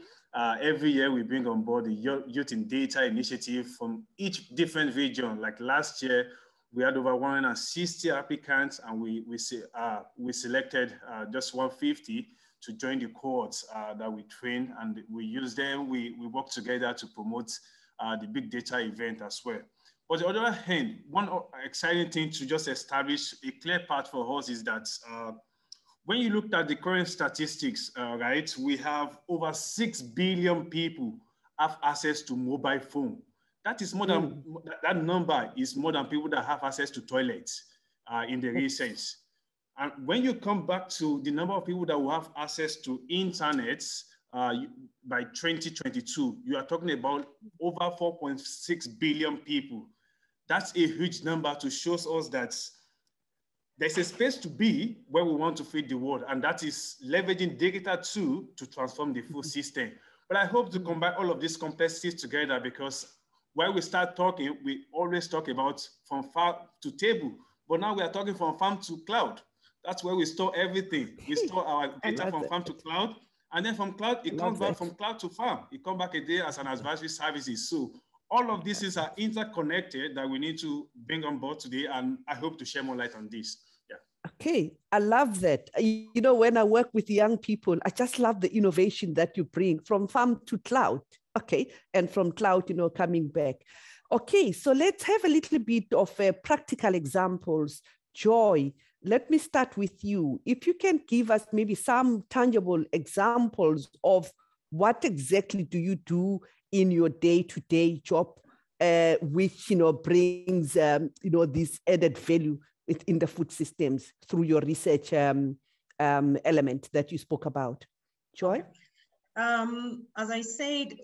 Every year we bring on board the Youth in Data initiative from each different region. Like last year, we had over 160 applicants, and we selected just 150 to join the cohorts that we train, and we use them. We work together to promote the big data event as well. But on the other hand, one exciting thing to just establish a clear path for us is that when you looked at the current statistics, right, we have over 6 billion people have access to mobile phone. That is more than, that number is more than people that have access to toilets in the research. And when you come back to the number of people that will have access to internet by 2022, you are talking about over 4.6 billion people. That's a huge number to show us that there's a space to be where we want to feed the world, and that is leveraging data to transform the food system. But I hope to combine all of these complexities together, because when we start talking, we always talk about from farm to table, but now we are talking from farm to cloud. That's where we store everything. We store our data from farm to cloud, and then from cloud, it comes back from cloud to farm. It comes back again as an advisory services. So all of these are interconnected that we need to bring on board today, and I hope to share more light on this. Yeah. Okay, I love that. You know, when I work with young people, I just love the innovation that you bring from farm to cloud. Okay, and from cloud, you know, coming back. Okay, so let's have a little bit of practical examples. Joy, let me start with you. If you can give us maybe some tangible examples of what exactly do you do in your day-to-day job, which, you know, brings, you know, this added value within the food systems through your research element that you spoke about. Joy? As I said,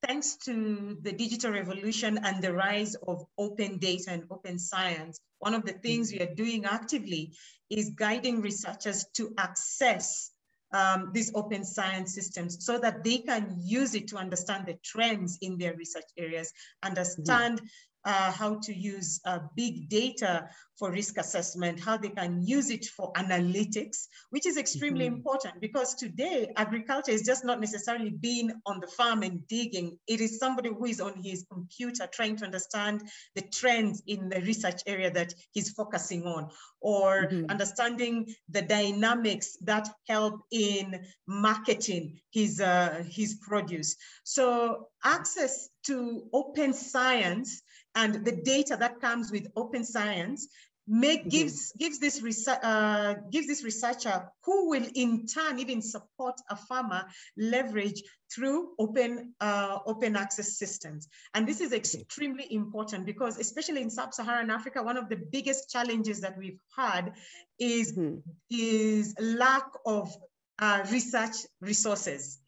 thanks to the digital revolution and the rise of open data and open science, one of the things we are doing actively is guiding researchers to access these open science systems so that they can use it to understand the trends in their research areas, understand how to use big data for risk assessment, how they can use it for analytics, which is extremely important because today agriculture is just not necessarily being on the farm and digging. It is somebody who is on his computer trying to understand the trends in the research area that he's focusing on, or understanding the dynamics that help in marketing his produce. So access to open science and the data that comes with open science gives this researcher who will in turn even support a farmer leverage through open access systems. And this is extremely important because especially in sub-Saharan Africa, one of the biggest challenges that we've had is lack of research resources.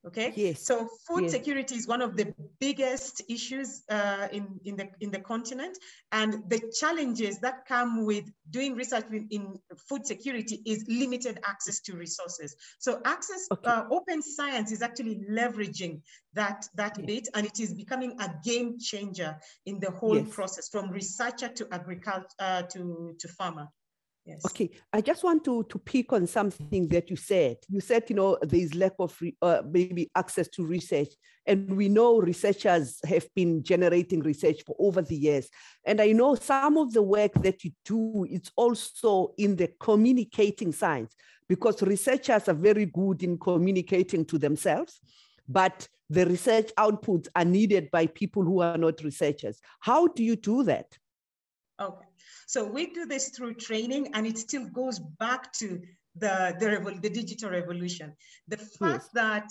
Okay. Yes. So food security is one of the biggest issues in the continent, and the challenges that come with doing research in food security is limited access to resources. So open science is actually leveraging that bit, and it is becoming a game changer in the whole process, from researcher to agriculture to farmer. Yes. Okay, I just want to pick on something that you said. You said, there's lack of maybe access to research. And we know researchers have been generating research for over the years. And I know some of the work that you do is also in the communicating science, because researchers are very good in communicating to themselves, but the research outputs are needed by people who are not researchers. How do you do that? Okay. So we do this through training, and it still goes back to the digital revolution. The fact that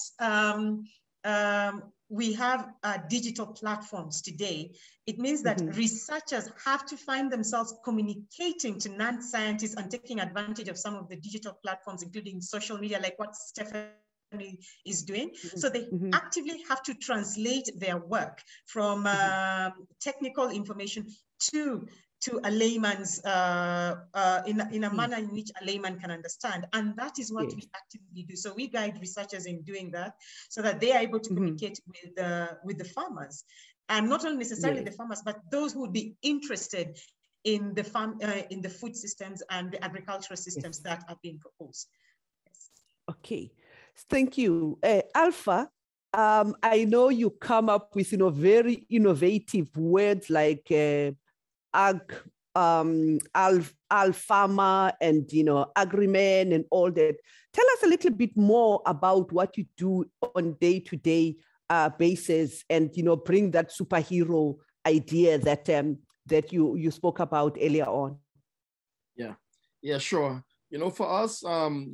we have digital platforms today, it means that researchers have to find themselves communicating to non-scientists and taking advantage of some of the digital platforms, including social media, like what Stephanie is doing. So they actively have to translate their work from technical information to a layman's, in a manner in which a layman can understand. And that is what we actively do. So we guide researchers in doing that so that they are able to communicate with the farmers. And not only necessarily the farmers, but those who would be interested in the farm, in the food systems and the agricultural systems that are being proposed. Okay, thank you. Alpha, I know you come up with very innovative words like Alfama and agriman and all that. Tell us a little bit more about what you do on day-to-day basis, and bring that superhero idea that that you spoke about earlier on. Yeah, sure. For us,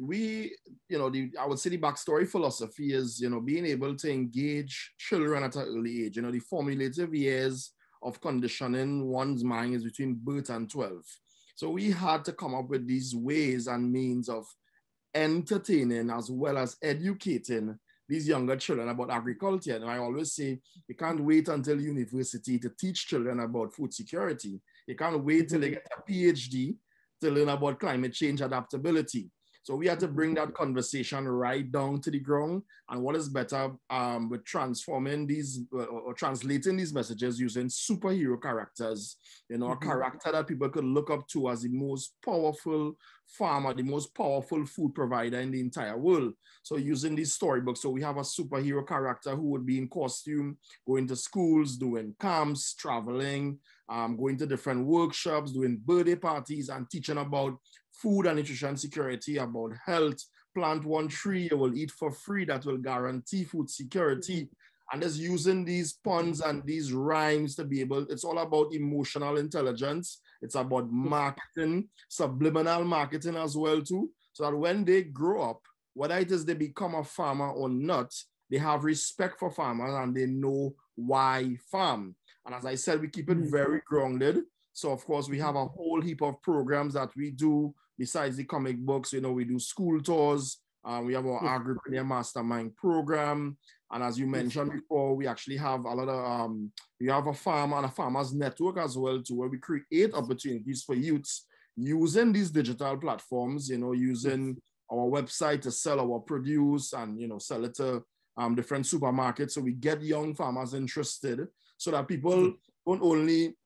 we, I would say the backstory philosophy is, being able to engage children at an early age. The formative years of conditioning one's mind is between birth and 12. So we had to come up with these ways and means of entertaining as well as educating these younger children about agriculture. And I always say, you can't wait until university to teach children about food security. You can't wait till they get a PhD to learn about climate change adaptability. So we had to bring that conversation right down to the ground. And what is better with transforming these or translating these messages using superhero characters, a character that people could look up to as the most powerful farmer, the most powerful food provider in the entire world. So using these storybooks, so we have a superhero character who would be in costume, going to schools, doing camps, traveling, going to different workshops, doing birthday parties, and teaching about food and nutrition security, about health. Plant one tree, you will eat for free, that will guarantee food security. And just using these puns and these rhymes to be able, it's all about emotional intelligence. It's about marketing, subliminal marketing as well too. So that when they grow up, whether it is they become a farmer or not, they have respect for farmers and they know why farm. And as I said, we keep it very grounded. So of course we have a whole heap of programs that we do besides the comic books. We do school tours. We have our Agripreneur Mastermind program. And as you mentioned before, we actually have a lot of, we have a farm and a farmers network as well too, where we create opportunities for youths using these digital platforms, using our website to sell our produce and, sell it to different supermarkets. So we get young farmers interested so that people don't only,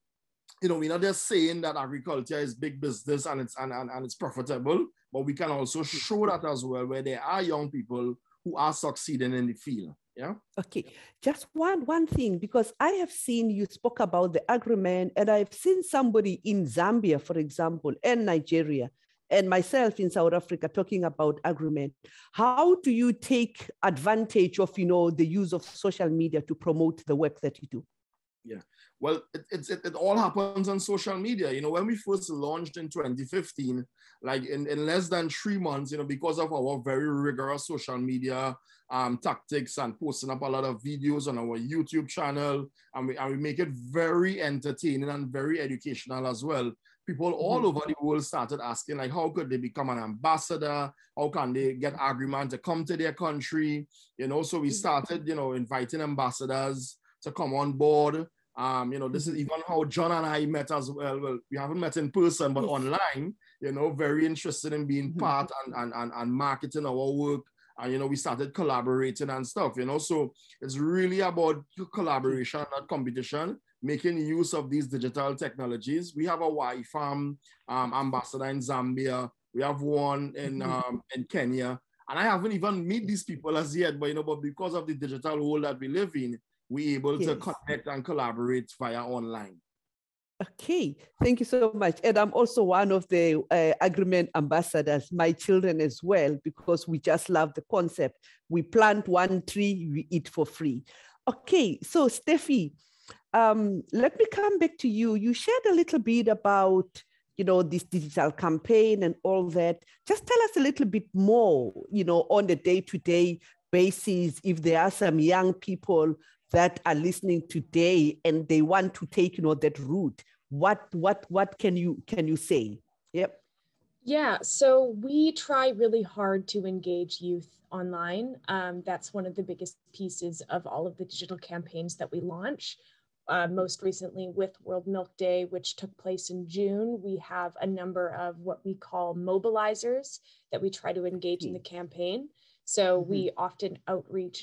we're not just saying that agriculture is big business and it's profitable, but we can also show that as well, where there are young people who are succeeding in the field. Yeah. Okay, just one thing, because I have seen you spoke about the agreement, and I've seen somebody in Zambia, for example, and Nigeria, and myself in South Africa talking about agreement. How do you take advantage of, the use of social media to promote the work that you do? Yeah, well, it all happens on social media. When we first launched in 2015, like in less than 3 months, because of our very rigorous social media tactics and posting up a lot of videos on our YouTube channel, and we make it very entertaining and very educational as well. People all over the world started asking, like, how could they become an ambassador? How can they get agreement to come to their country? So we started, inviting ambassadors to come on board. This is even how John and I met as well. Well, we haven't met in person, but online, very interested in being part and marketing our work. And, we started collaborating and stuff, so it's really about collaboration, not competition, making use of these digital technologies. We have a Y-Farm ambassador in Zambia. We have one in Kenya. And I haven't even met these people as yet, but because of the digital world that we live in, we're able to connect and collaborate via online. Okay, thank you so much. And I'm also one of the agreement ambassadors, my children as well, because we just love the concept. We plant one tree, we eat for free. Okay, so Steffi, let me come back to you. You shared a little bit about, this digital campaign and all that. Just tell us a little bit more, on the day-to-day basis, if there are some young people that are listening today and they want to take, that route, what can you say? Yep. Yeah, so we try really hard to engage youth online. That's one of the biggest pieces of all of the digital campaigns that we launch. Most recently with World Milk Day, which took place in June, we have a number of what we call mobilizers that we try to engage in the campaign. So we often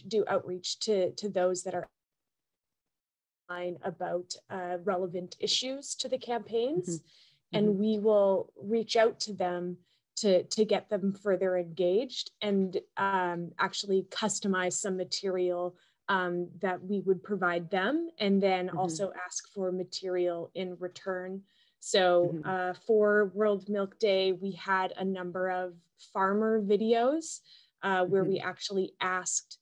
do outreach to those that are about relevant issues to the campaigns, and we will reach out to them to get them further engaged and actually customize some material that we would provide them, and then also ask for material in return. So for World Milk Day, we had a number of farmer videos where we actually asked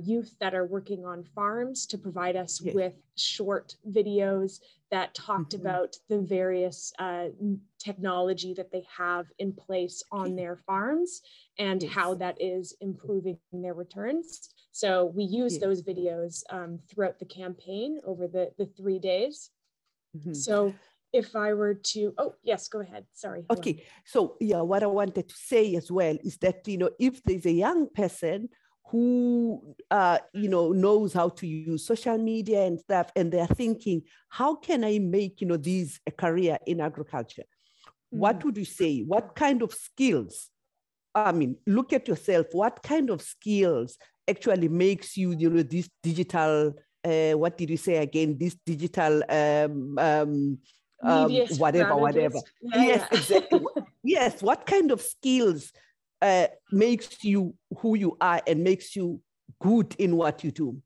youth that are working on farms to provide us with short videos that talked about the various technology that they have in place on their farms and how that is improving their returns. So we use those videos throughout the campaign over the 3 days. So if I were to, oh, yes, go ahead. Sorry. Okay. So yeah, what I wanted to say as well is that, if there's a young person who, knows how to use social media and stuff, and they're thinking, how can I make, this a career in agriculture? What would you say? What kind of skills? I mean, look at yourself. What kind of skills actually makes you, this digital, what did you say again? This digital, whatever. Yes, exactly. Yes, what kind of skills makes you who you are and makes you good in what you do?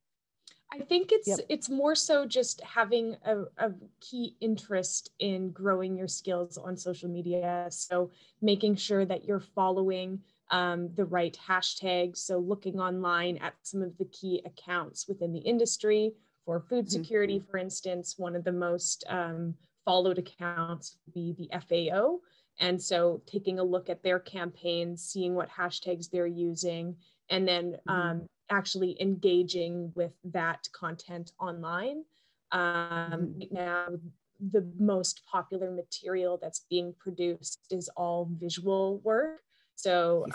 I think it's more so just having a key interest in growing your skills on social media. So making sure that you're following the right hashtags. So looking online at some of the key accounts within the industry. For food security, for instance, one of the most followed accounts would be the FAO. And so taking a look at their campaigns, seeing what hashtags they're using, and then actually engaging with that content online. Right now, the most popular material that's being produced is all visual work. So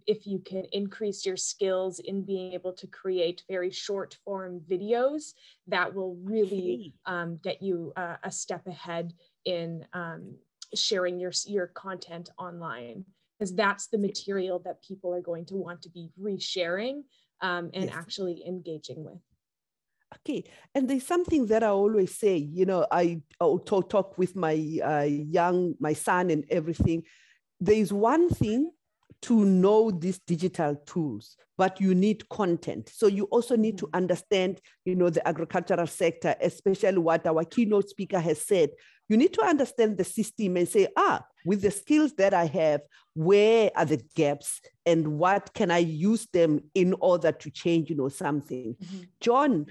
if you can increase your skills in being able to create very short form videos, that will really get you a step ahead in sharing your content online. because that's the material that people are going to want to be resharing and actually engaging with. Okay, and there's something that I always say, you know, I talk with my my son and everything. There's one thing to know these digital tools, but you need content. So you also need to understand, you know, the agricultural sector, especially what our keynote speaker has said. You need to understand the system and say, with the skills that I have, where are the gaps and what can I use them in order to change, you know, something. John,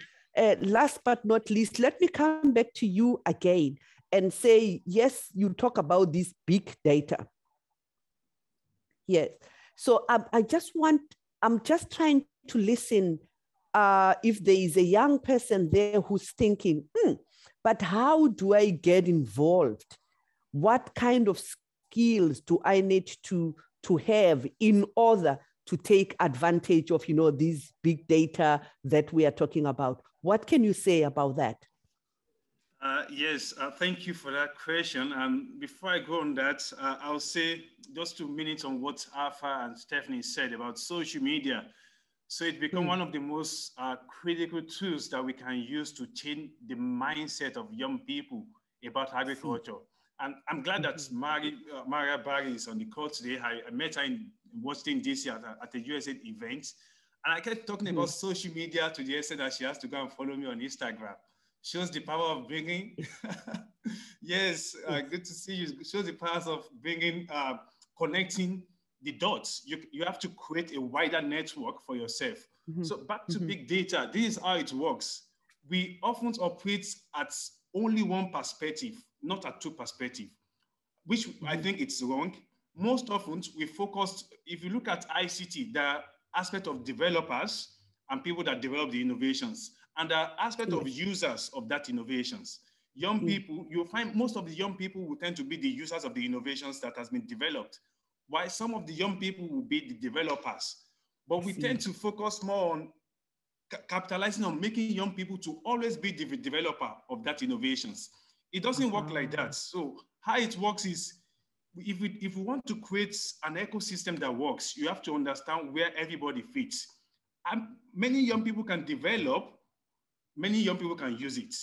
last but not least, let me come back to you again and say, yes, you talk about this big data. Yes. So I'm just trying to listen if there is a young person there who's thinking, but how do I get involved? What kind of skills do I need to have in order to take advantage of, you know, these big data that we are talking about? What can you say about that? Yes, thank you for that question. And before I go on that, I'll say just 2 minutes on what Alpha and Stephanie said about social media. So it's become one of the most critical tools that we can use to change the mindset of young people about agriculture. And I'm glad that Maria Barry is on the call today. I met her in Washington, D.C. at a USAID event. And I kept talking about social media to the extent that she has to go and follow me on Instagram. Shows the power of bringing, yes, good to see you. Shows the power of bringing, connecting the dots. You have to create a wider network for yourself. So back to big data, this is how it works. We often operate at only one perspective, not at two perspectives, which I think it's wrong. Most often we focus, if you look at ICT, the aspect of developers and people that develop the innovations, and the aspect of users of that innovations. Young people, you'll find most of the young people will tend to be the users of the innovations that has been developed, while some of the young people will be the developers. But we tend to focus more on capitalizing on making young people to always be the developer of that innovations. It doesn't work like that. So how it works is, if we want to create an ecosystem that works, you have to understand where everybody fits. And many young people can develop, many young people can use it,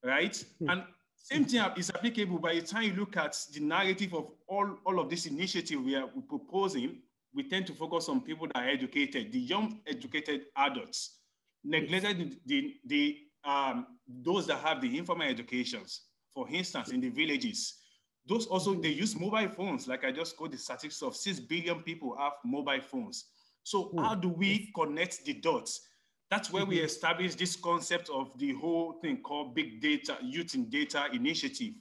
right? And same thing is applicable by the time you look at the narrative of all of this initiative we're proposing. We tend to focus on people that are educated, the young educated adults, neglected those that have the informal educations. For instance, in the villages, those also, they use mobile phones. Like I just got the statistics of 6 billion people have mobile phones. So how do we connect the dots? That's where we establish this concept of the whole thing called Big Data, Youth in Data Initiative.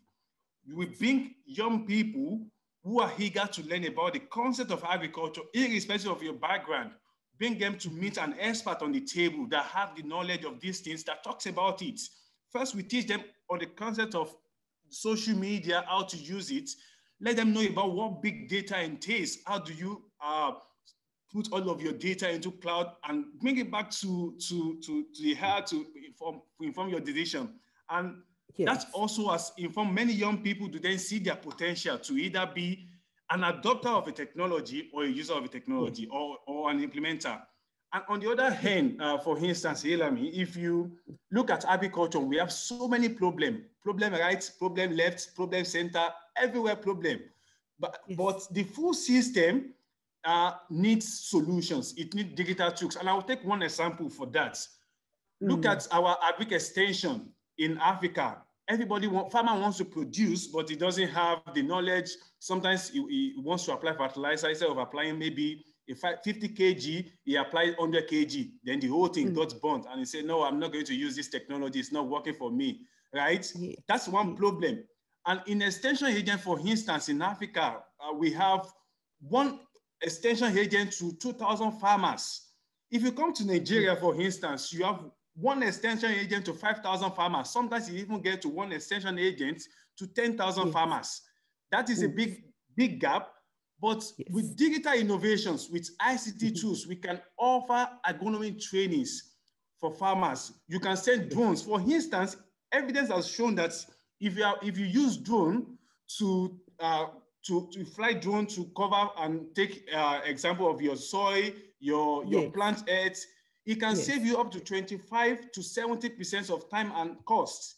We bring young people who are eager to learn about the concept of agriculture, irrespective of your background. Bring them to meet an expert on the table that have the knowledge of these things, that talks about it. First, we teach them on the concept of social media, how to use it. Let them know about what big data entails. How do you put all of your data into cloud and bring it back to the heart to inform your decision. And that also has informed many young people to then see their potential to either be an adopter of a technology or a user of a technology or an implementer. And on the other hand, for instance, Elami, if you look at agriculture, we have so many problems. Problem right, problem left, problem center, everywhere problem. But the full system needs solutions. It needs digital tools. And I'll take one example for that. Look at our agric extension in Africa. Farmer wants to produce, but he doesn't have the knowledge. Sometimes he wants to apply fertilizer. Instead of applying maybe a 50 kg, he applied 100 kg. Then the whole thing got burnt. And he said, no, I'm not going to use this technology. It's not working for me, right? That's one problem. And in extension agent, for instance, in Africa, we have one extension agent to 2,000 farmers. If you come to Nigeria, for instance, you have one extension agent to 5,000 farmers. Sometimes you even get to one extension agent to 10,000 farmers. That is a big gap. But with digital innovations, with ICT tools, we can offer agronomy trainings for farmers. You can send drones. For instance, evidence has shown that if you use drone to to fly drone to cover and take example of your soil, your plant heads. It can save you up to 25 to 70% of time and cost,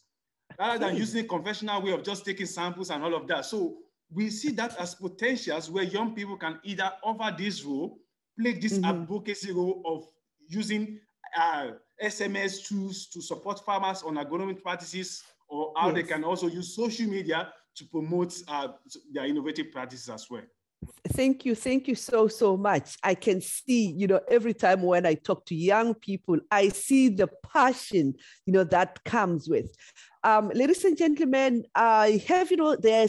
rather than using a conventional way of just taking samples and all of that. So we see that as potentials where young people can either offer this role, play this advocacy role of using SMS tools to support farmers on agronomic practices, or how they can also use social media to promote their innovative practices as well. Thank you so much. I can see, every time when I talk to young people, I see the passion, that comes with. Ladies and gentlemen, I have, there are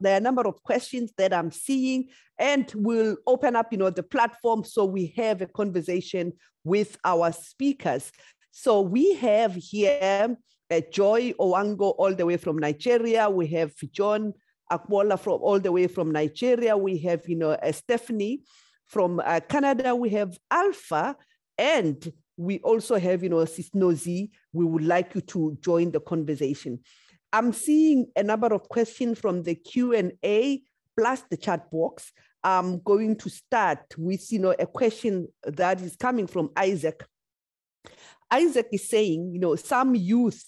a number of questions that I'm seeing, and we'll open up, the platform so we have a conversation with our speakers. So we have here Joy Owango all the way from Nigeria. We have John Akwola from all the way from Nigeria. We have, Stephanie from Canada. We have Alpha, and we also have, Sis Nozi. We would like you to join the conversation. I'm seeing a number of questions from the Q&A plus the chat box. I'm going to start with, a question that is coming from Isaac. Isaac is saying, some youth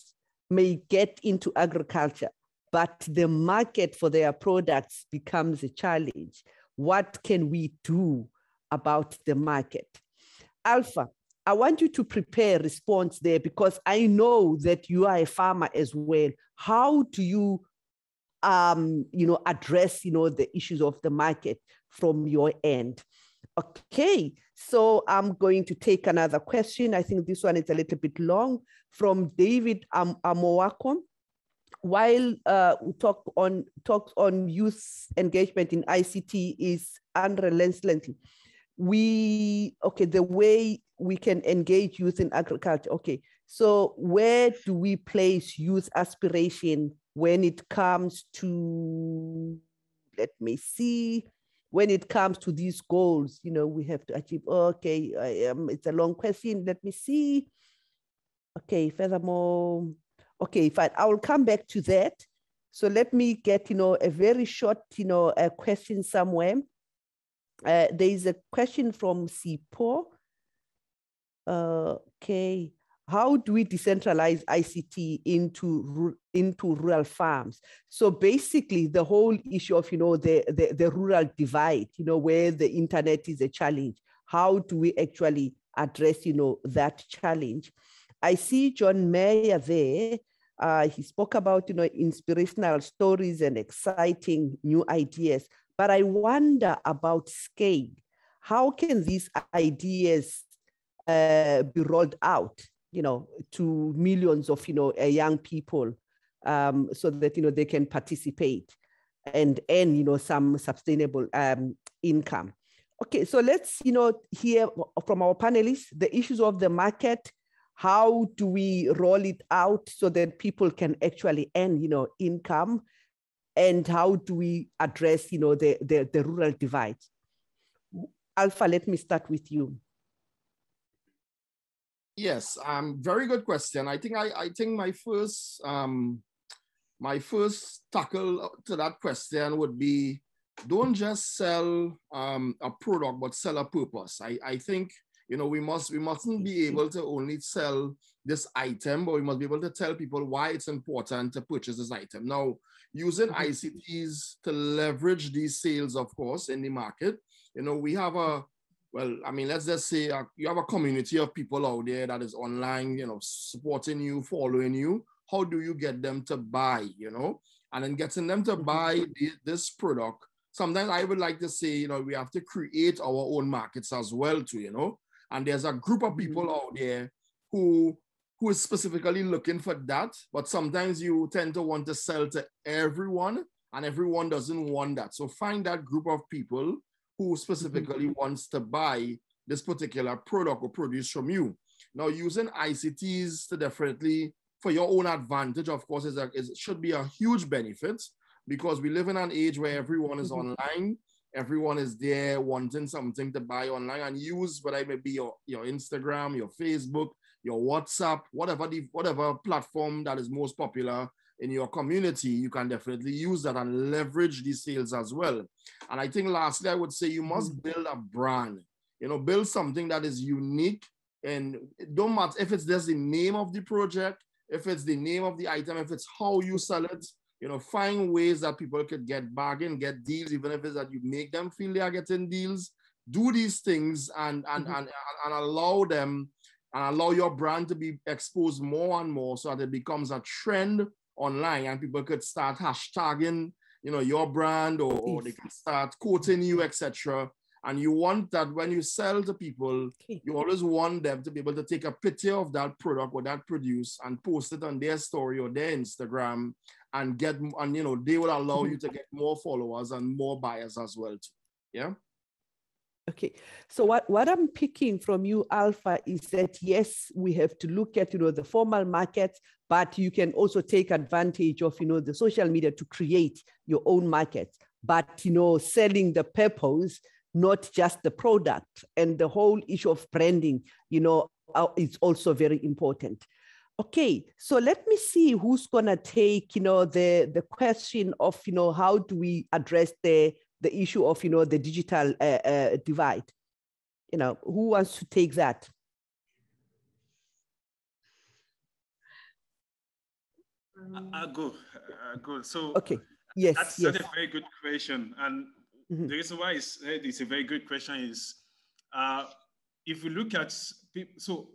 may get into agriculture, but the market for their products becomes a challenge. What can we do about the market? Alpha, I want you to prepare a response there, because I know that you are a farmer as well. How do you, address, the issues of the market from your end? Okay, so I'm going to take another question. I think this one is a little bit long, from David Amowako. While we talk on youth engagement in ICT is unrelentless, the way we can engage youth in agriculture. Okay, so where do we place youth aspiration when it comes to, let me see, when it comes to these goals, we have to achieve. Okay, it's a long question. Let me see. Okay, furthermore, okay, fine. I will come back to that. So let me get, a very short, a question somewhere. There is a question from Sipo. Okay, how do we decentralize ICT into rural farms? So basically, the whole issue of, the rural divide, where the internet is a challenge. How do we actually address, that challenge? I see John Mayer there. He spoke about, inspirational stories and exciting new ideas. But I wonder about scale. How can these ideas be rolled out, to millions of, young people, so that, they can participate and earn, some sustainable income? Okay, so let's, hear from our panelists the issues of the market. How do we roll it out so that people can actually earn, income? And how do we address, the rural divide? Alpha, let me start with you. Yes, very good question. I think my first tackle to that question would be, don't just sell a product, but sell a purpose. I think, we mustn't be able to only sell this item, but we must be able to tell people why it's important to purchase this item. Now, using ICTs to leverage these sales, of course, in the market, we have let's just say you have a community of people out there that is online, supporting you, following you. How do you get them to buy, and then getting them to buy this product? Sometimes I would like to say, we have to create our own markets as well too, and there's a group of people out there who is specifically looking for that, but sometimes you tend to want to sell to everyone, and everyone doesn't want that. So find that group of people who specifically wants to buy this particular product or produce from you. Now, using ICTs to definitely, for your own advantage, of course, should be a huge benefit, because we live in an age where everyone is online. Everyone is there wanting something to buy online and use, whether it may be your Instagram, your Facebook, your WhatsApp, whatever platform that is most popular in your community, you can definitely use that and leverage these sales as well. And I think lastly, I would say you must build a brand, build something that is unique, and it don't matter if it's just the name of the project, if it's the name of the item, if it's how you sell it, find ways that people could get bargain, get deals, even if it's that you make them feel they are getting deals. Do these things and allow them, and allow your brand to be exposed more and more so that it becomes a trend online, and people could start hashtagging, your brand, or they can start quoting you, etc. And you want that when you sell to people, you always want them to be able to take a picture of that product or that produce and post it on their story or their Instagram, and they will allow you to get more followers and more buyers as well too. Yeah. Okay, so what I'm picking from you, Alpha, is that yes, we have to look at the formal market, but you can also take advantage of the social media to create your own market. But selling the purpose, not just the product, and the whole issue of branding, is also very important. Okay, so let me see who's gonna take the question of how do we address the issue of the digital divide. Who wants to take that? I'll go. So okay, yes, that's yes. a very good question, and the reason why it's a very good question is if you look at so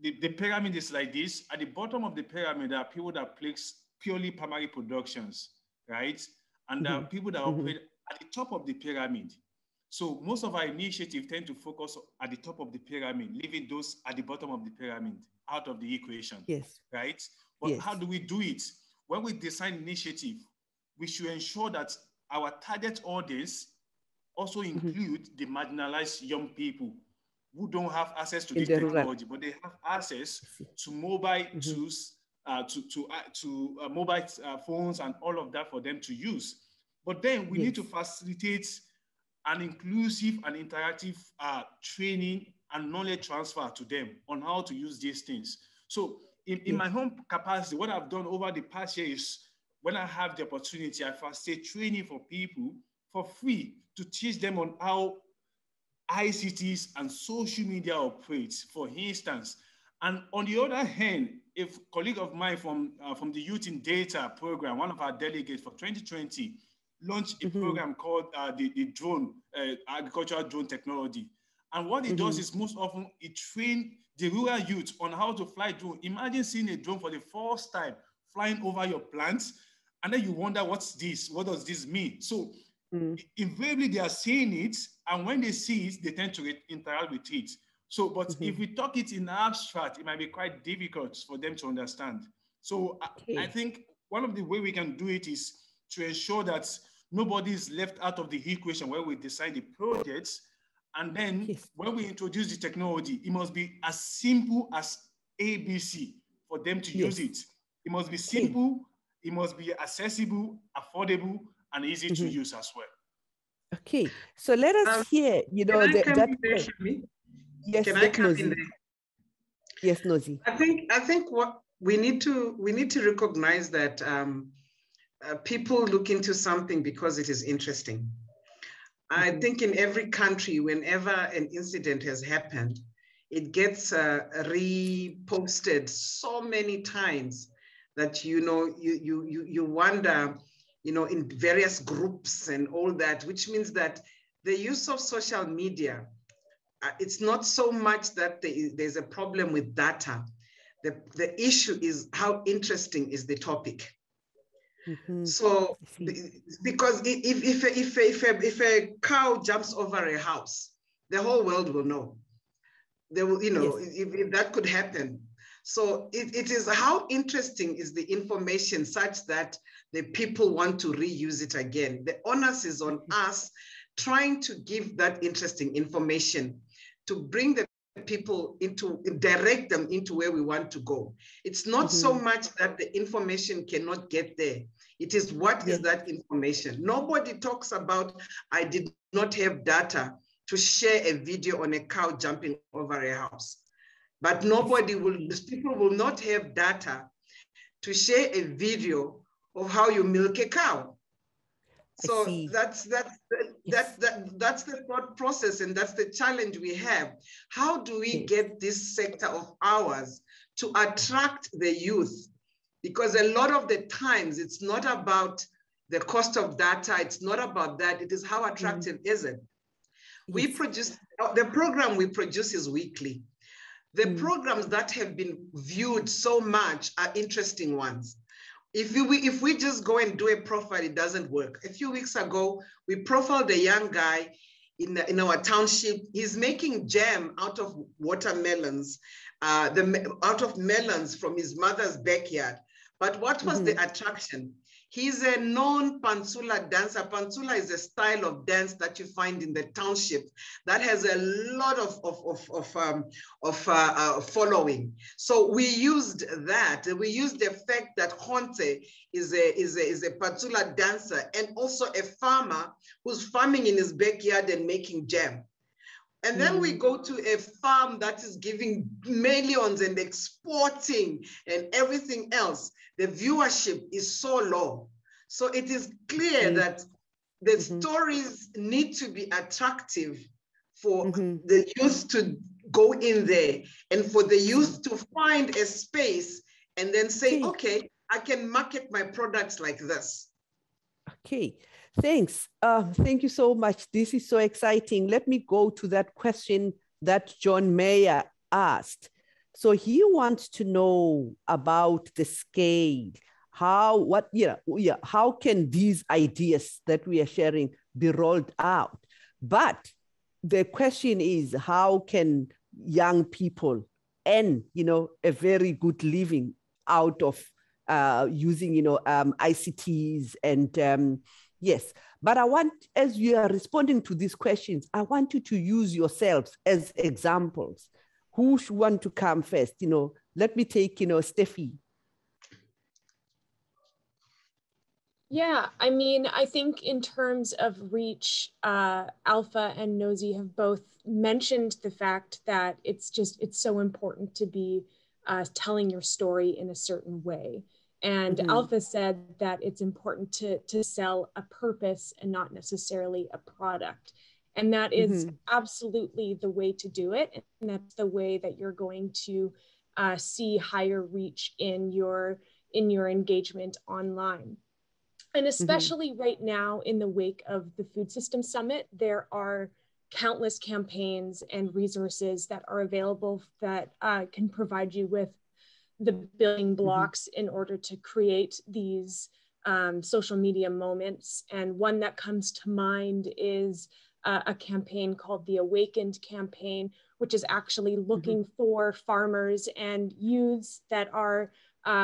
the pyramid is like this. At the bottom of the pyramid, there are people that place purely primary productions, right? And there are people that operate at the top of the pyramid. So most of our initiatives tend to focus at the top of the pyramid, leaving those at the bottom of the pyramid out of the equation. Yes. Right? But how do we do it? When we design initiative, we should ensure that our target audience also include the marginalized young people who don't have access to this technology, but they have access to mobile tools, to mobile phones and all of that for them to use. But then we need to facilitate an inclusive and interactive training and knowledge transfer to them on how to use these things. So in my home capacity, what I've done over the past year is when I have the opportunity, I facilitate training for people for free to teach them on how ICTs and social media operates, for instance. And on the other hand, a colleague of mine from the Youth in Data program, one of our delegates for 2020, launched a program called the drone, agricultural drone technology. And what it does is most often it trains the rural youth on how to fly drone. Imagine seeing a drone for the first time flying over your plants, and then you wonder, what's this? What does this mean? So invariably they are seeing it, and when they see it, they tend to interact with it. So, but if we talk it in abstract, it might be quite difficult for them to understand. So I think one of the ways we can do it is to ensure that nobody is left out of the equation where we decide the projects. And then when we introduce the technology, it must be as simple as ABC for them to use it. It must be simple, it must be accessible, affordable, and easy to use as well. Okay, so let us hear, Yes, can I come in there? Yes, Nozi. I think what we need to recognize that people look into something because it is interesting. I think in every country, whenever an incident has happened, it gets reposted so many times that you wonder, in various groups and all that, which means that the use of social media, it's not so much that there's a problem with data. The issue is how interesting is the topic. So, because if a cow jumps over a house, the whole world will know. They will, if that could happen. So it is how interesting is the information such that the people want to reuse it again. The onus is on us trying to give that interesting information to bring the people direct them into where we want to go. It's not so much that the information cannot get there. It is what is that information. Nobody talks about, I did not have data to share a video on a cow jumping over a house. But people will not have data to share a video of how you milk a cow. So that's the thought process, and that's the challenge we have. How do we get this sector of ours to attract the youth? Because a lot of the times it's not about the cost of data, it's not about that, it is how attractive is it? We produce, the program we produce is weekly. The programs that have been viewed so much are interesting ones. If we just go and do a profile, it doesn't work. A few weeks ago, we profiled a young guy in our township. He's making jam out of watermelons, out of melons from his mother's backyard. But what was the attraction? He's a known Pantsula dancer. Pantsula is a style of dance that you find in the township that has a lot of following. So we used that. We used the fact that Honte is a Pantsula dancer and also a farmer who's farming in his backyard and making jam. And then we go to a farm that is giving millions and exporting and everything else. The viewership is so low. So it is clear that the stories need to be attractive for the youth to go in there and for the youth to find a space and then say, okay, I can market my products like this. Okay. Thanks. Thank you so much. This is so exciting. Let me go to that question that John Mayer asked. So he wants to know about the scale. How can these ideas that we are sharing be rolled out? But the question is, how can young people earn, a very good living out of using, ICTs and yes, but I want, as you are responding to these questions, I want you to use yourselves as examples. Who should want to come first? Let me take, Steffi. Yeah, I mean, I think in terms of reach, Alpha and Nosy have both mentioned the fact that it's so important to be telling your story in a certain way. And Alpha said that it's important to sell a purpose and not necessarily a product. And that is absolutely the way to do it. And that's the way that you're going to see higher reach in your engagement online. And especially right now in the wake of the Food System Summit, there are countless campaigns and resources that are available that can provide you with the building blocks in order to create these social media moments. And one that comes to mind is a campaign called the Awakened campaign, which is actually looking for farmers and youths that are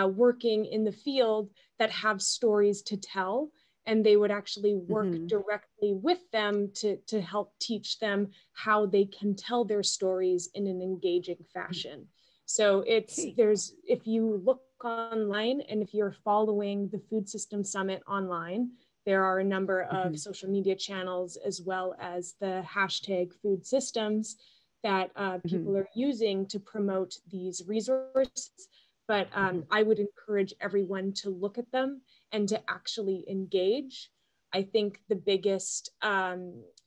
working in the field that have stories to tell. And they would actually work directly with them to help teach them how they can tell their stories in an engaging fashion. So if you look online and if you're following the Food System Summit online, there are a number of social media channels as well as the hashtag food systems that people are using to promote these resources. But I would encourage everyone to look at them and to actually engage. I think the biggest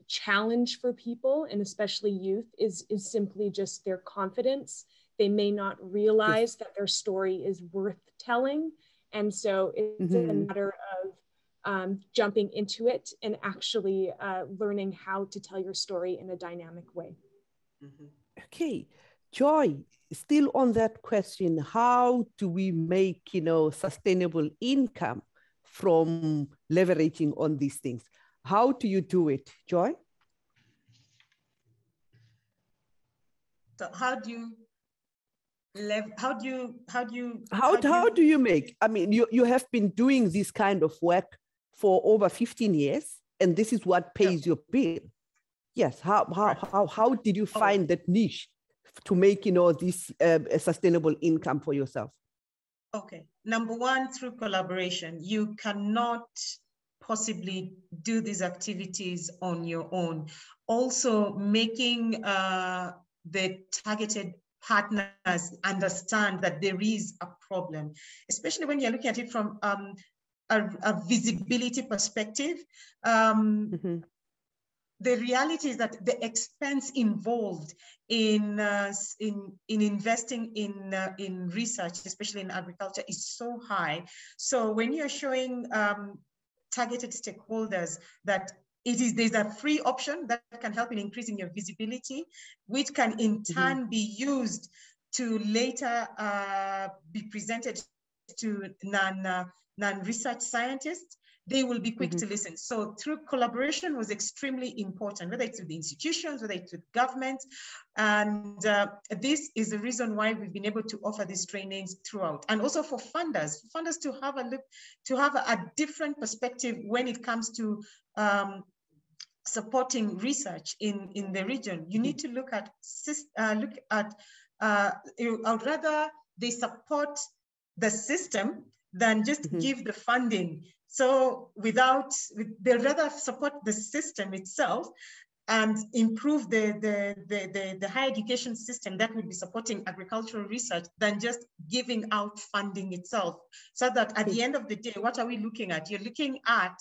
challenge for people, and especially youth, is simply just their confidence. They may not realize that their story is worth telling. And so it's a matter of jumping into it and actually learning how to tell your story in a dynamic way. Okay, Joy, still on that question, how do we make, sustainable income from leveraging on these things? How do you do it, Joy? So how do you make? I mean, you have been doing this kind of work for over 15 years, and this is what pays your bill. Yes. How did you find that niche to make, this a sustainable income for yourself? Okay. Number one, through collaboration. You cannot possibly do these activities on your own. Also, making the targeted partners understand that there is a problem, especially when you're looking at it from a visibility perspective. The reality is that the expense involved in investing in research, especially in agriculture, is so high. So when you're showing targeted stakeholders that there's a free option that can help in increasing your visibility, which can in turn be used to later be presented to non-research scientists, they will be quick to listen. So through collaboration was extremely important, whether it's with the institutions, whether it's with governments. And this is the reason why we've been able to offer these trainings throughout. And also for funders to have a look, to have a different perspective when it comes to supporting research in the region. You need to look at, I would rather they support the system than just give the funding. So they'd rather support the system itself and improve the higher education system that would be supporting agricultural research than just giving out funding itself. So that at the end of the day, what are we looking at? You're looking at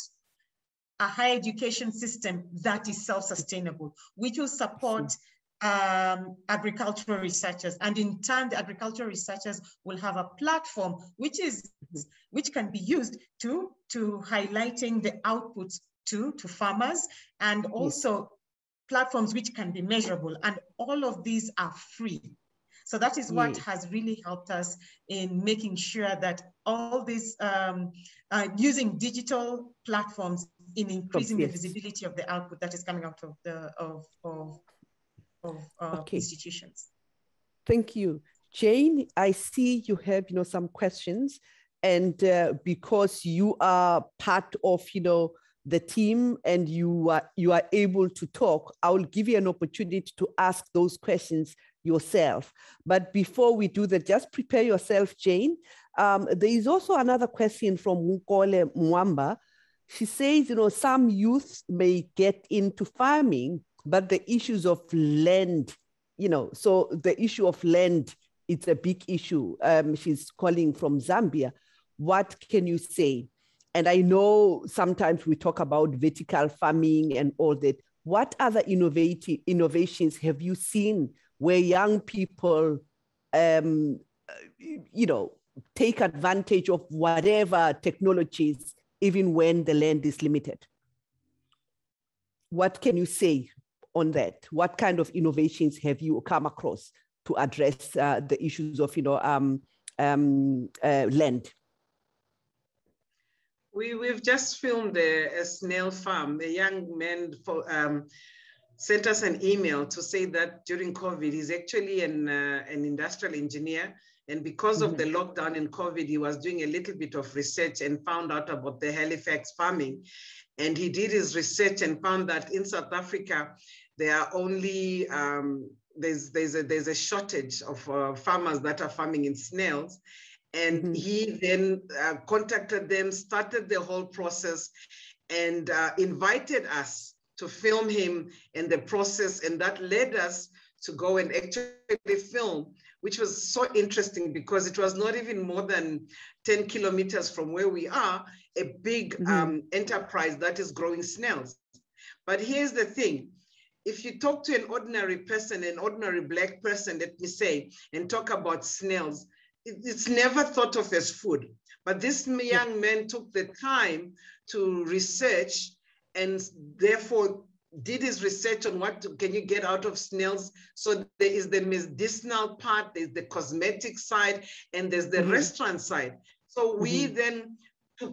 a higher education system that is self-sustainable, which will support agricultural researchers, and in turn the agricultural researchers will have a platform which can be used to highlighting the outputs to farmers, and also platforms which can be measurable, and all of these are free. So that is what has really helped us in making sure that all these using digital platforms in increasing the visibility of the output that is coming out of the institutions. Thank you. Jane, I see you have, some questions, and because you are part of, the team and you are able to talk, I will give you an opportunity to ask those questions yourself. But before we do that, just prepare yourself, Jane. There is also another question from Nkole Mwamba. She says, some youth may get into farming, but the issues of land, so the issue of land, it's a big issue. She's calling from Zambia. What can you say? And I know sometimes we talk about vertical farming and all that. What other innovations have you seen where young people, take advantage of whatever technologies, even when the land is limited? What can you say on that? What kind of innovations have you come across to address the issues of, land? We've just filmed a snail farm. A young man sent us an email to say that during COVID, he's actually an industrial engineer. And because of the lockdown in COVID, he was doing a little bit of research and found out about the Halifax farming. And he did his research and found that in South Africa, there are only, there's a shortage of farmers that are farming in snails. And he then contacted them, started the whole process, and invited us to film him in the process. And that led us to go and actually film, which was so interesting because it was not even more than 10 kilometers from where we are, a big enterprise that is growing snails. But here's the thing. If you talk to an ordinary person, an ordinary Black person, let me say, and talk about snails, it's never thought of as food. But this young man took the time to research and therefore did his research on what can you get out of snails. So there is the medicinal part, there's the cosmetic side, and there's the restaurant side. So we then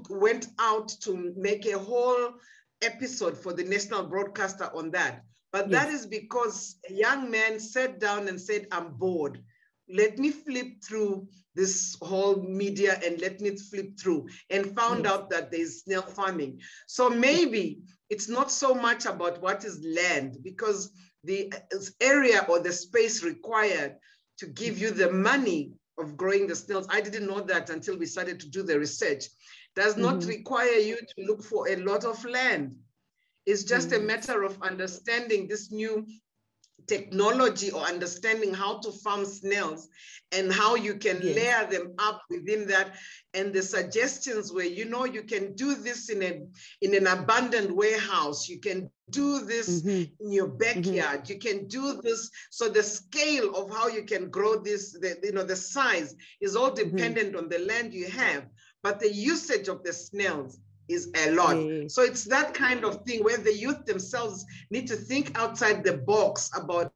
went out to make a whole episode for the national broadcaster on that. But that is because a young man sat down and said, I'm bored. Let me flip through this whole media and let me flip through, and found out that there's snail farming. So maybe it's not so much about what is land, because the area or the space required to give you the money of growing the snails, I didn't know that until we started to do the research, does not require you to look for a lot of land. It's just a matter of understanding this new technology or understanding how to farm snails and how you can layer them up within that. And the suggestions were, you know, you can do this in an abandoned warehouse. You can do this in your backyard. You can do this. So the scale of how you can grow this, the size is all dependent on the land you have, but the usage of the snails is a lot. So it's that kind of thing where the youth themselves need to think outside the box about,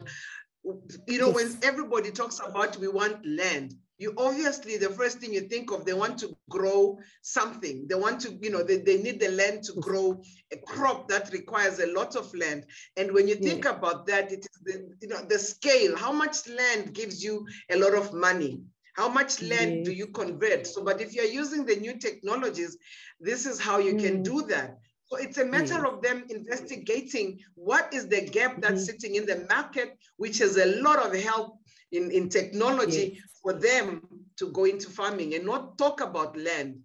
you know, when everybody talks about we want land, you obviously, the first thing you think of, they want to grow something. They want to, you know, they need the land to grow a crop that requires a lot of land. And when you think about that, it is the scale, how much land gives you a lot of money? How much land do you convert? So, but if you're using the new technologies, this is how you can do that. So it's a matter of them investigating what is the gap that's sitting in the market, which has a lot of help in technology for them to go into farming and not talk about land.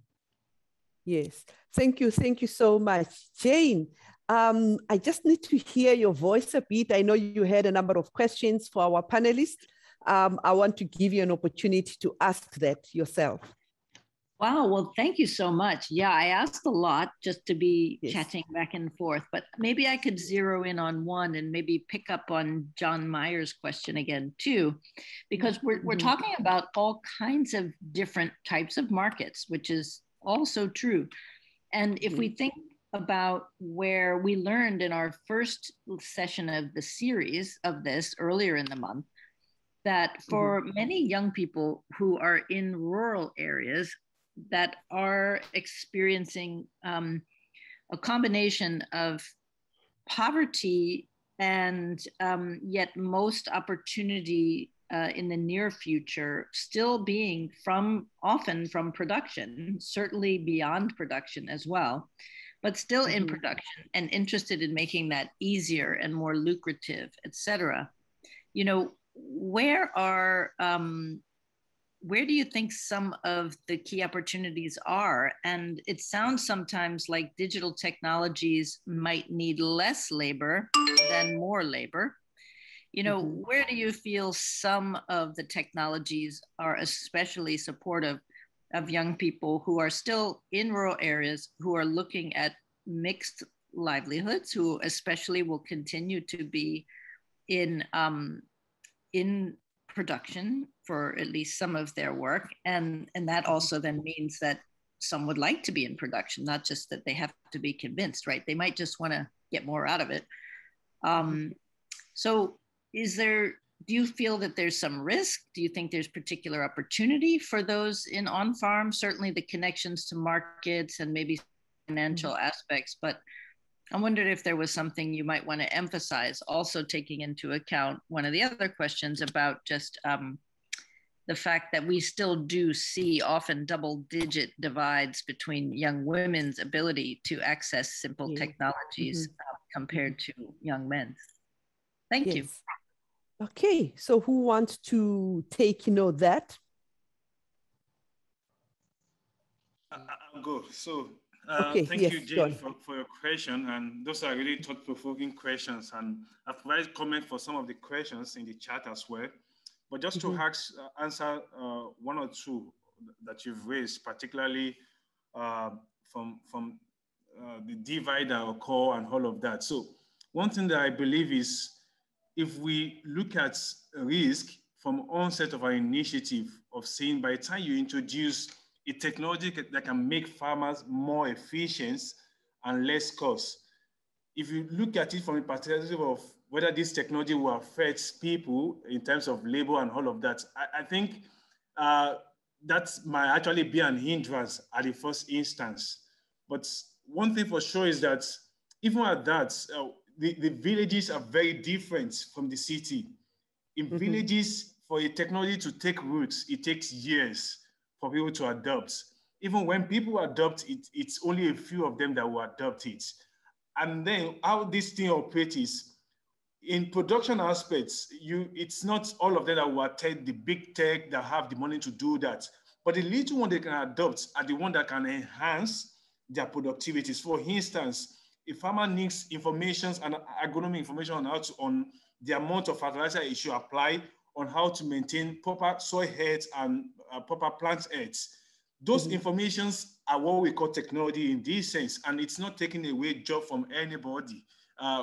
Yes, thank you so much. Jane, I just need to hear your voice a bit. I know you had a number of questions for our panelists. I want to give you an opportunity to ask that yourself. Wow, well, thank you so much. Yeah, I asked a lot just to be chatting back and forth, but maybe I could zero in on one and maybe pick up on John Meyer's question again too, because we're talking about all kinds of different types of markets, which is also true. And if we think about where we learned in our first session of the series of this earlier in the month, that for many young people who are in rural areas that are experiencing a combination of poverty and yet most opportunity in the near future still being often from production, certainly beyond production as well, but still in production and interested in making that easier and more lucrative, et cetera. You know, where do you think some of the key opportunities are? And it sounds sometimes like digital technologies might need less labor than more labor. You know, where do you feel some of the technologies are especially supportive of young people who are still in rural areas, who are looking at mixed livelihoods, who especially will continue to be in production for at least some of their work, and that also then means that some would like to be in production, not just that they have to be convinced, right? They might just want to get more out of it. So do you feel that there's some risk? Do you think there's particular opportunity for those in on-farm? Certainly the connections to markets and maybe financial aspects, but I wondered if there was something you might want to emphasize, also taking into account one of the other questions about just the fact that we still do see often double-digit divides between young women's ability to access simple technologies compared to young men's. Thank you. Okay, so who wants to take that? I'll go. So thank you, Jane, for your question. And those are really thought-provoking questions. And I've provided comment for some of the questions in the chat as well. But just to answer one or two that you've raised, particularly from the divide or core and all of that. So one thing that I believe is if we look at risk from onset of our initiative of saying by the time you introduce a technology that can make farmers more efficient and less cost. If you look at it from a perspective of whether this technology will affect people in terms of labor and all of that, I think that might actually be an hindrance at the first instance. But one thing for sure is that even at that, the villages are very different from the city. In villages, for a technology to take roots, it takes years for people to adopt. Even when people adopt it, it's only a few of them that will adopt it. And then how this thing operates is, in production aspects, it's not all of them that will attend the big tech that have the money to do that. But the little one they can adopt are the one that can enhance their productivities. For instance, a farmer needs information and agronomic information on how to, on the amount of fertilizer it should apply, on how to maintain proper soil heads and proper plant heads. Those informations are what we call technology in this sense, and it's not taking away job from anybody.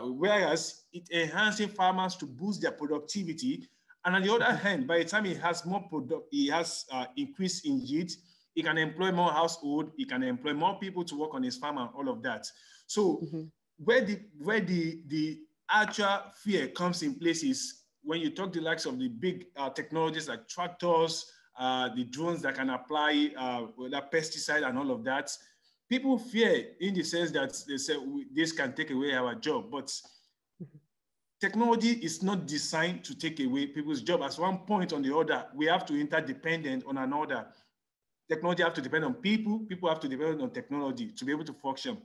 Whereas it enhancing farmers to boost their productivity. And on the other hand, by the time it has more increase in yield, it can employ more household, it can employ more people to work on his farm and all of that. So where the actual fear comes in place is when you talk the likes of the big technologies like tractors, the drones that can apply that pesticide and all of that. People fear in the sense that they say this can take away our job, but technology is not designed to take away people's job. At one point or the other, we have to interdependent on another. Technology have to depend on people, people have to depend on technology to be able to function.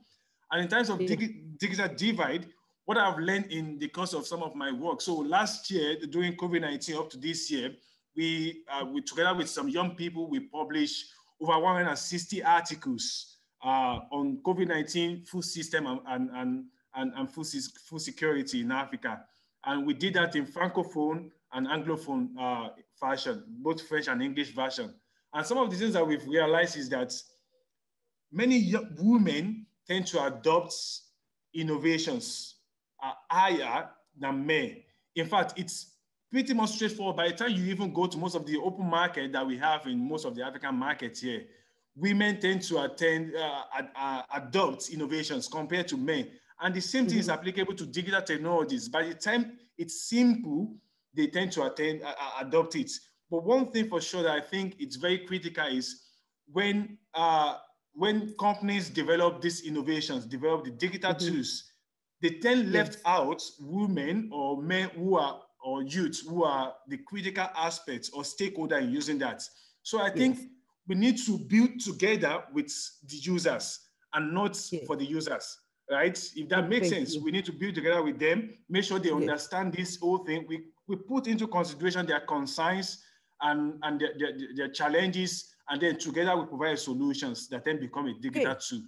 And in terms of digital divide, what I've learned in the course of some of my work. So last year, during COVID-19 up to this year, we together with some young people, we published over 160 articles on COVID-19 food system and food security in Africa. And we did that in Francophone and Anglophone fashion, both French and English version. And some of the things that we've realized is that many women tend to adopt innovations higher than men. In fact, it's pretty much straightforward. By the time you even go to most of the open market that we have in most of the African markets here, women tend to adopt innovations compared to men. And the same thing is applicable to digital technologies. By the time it's simple, they tend to adopt it. But one thing for sure that I think it's very critical is when companies develop these innovations, develop the digital tools, they tend left out women or men who are, or youths who are the critical aspects or stakeholder in using that. So I think we need to build together with the users and not for the users, right? If that makes sense, we need to build together with them, make sure they understand this whole thing. We put into consideration their concerns and their challenges, and then together we provide solutions that then become a digital tool.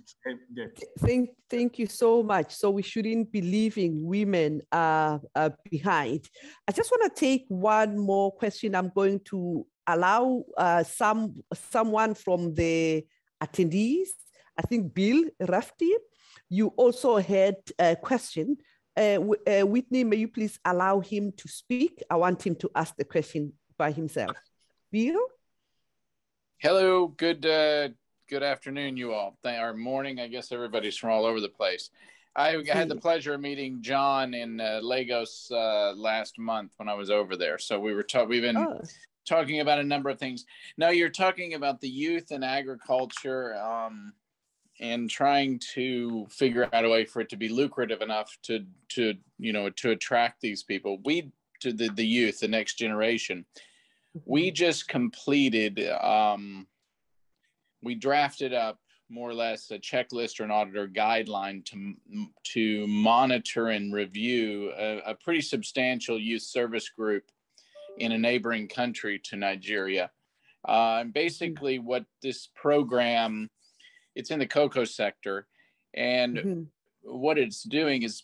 Thank you so much. So we shouldn't be leaving women behind. I just want to take one more question. I'm going to allow someone from the attendees. I think Bill Rafti, you also had a question. Whitney, may you please allow him to speak? I want him to ask the question by himself. Bill? Hello, good afternoon, you all. Or morning, I guess everybody's from all over the place. I had the pleasure of meeting John in Lagos last month when I was over there. So we've been talking about a number of things. Now you're talking about the youth and agriculture and trying to figure out a way for it to be lucrative enough to attract these people. To the youth, the next generation. We just completed, we drafted up more or less a checklist or an auditor guideline to monitor and review a pretty substantial youth service group in a neighboring country to Nigeria. And basically what this program, it's in the cocoa sector, and what it's doing is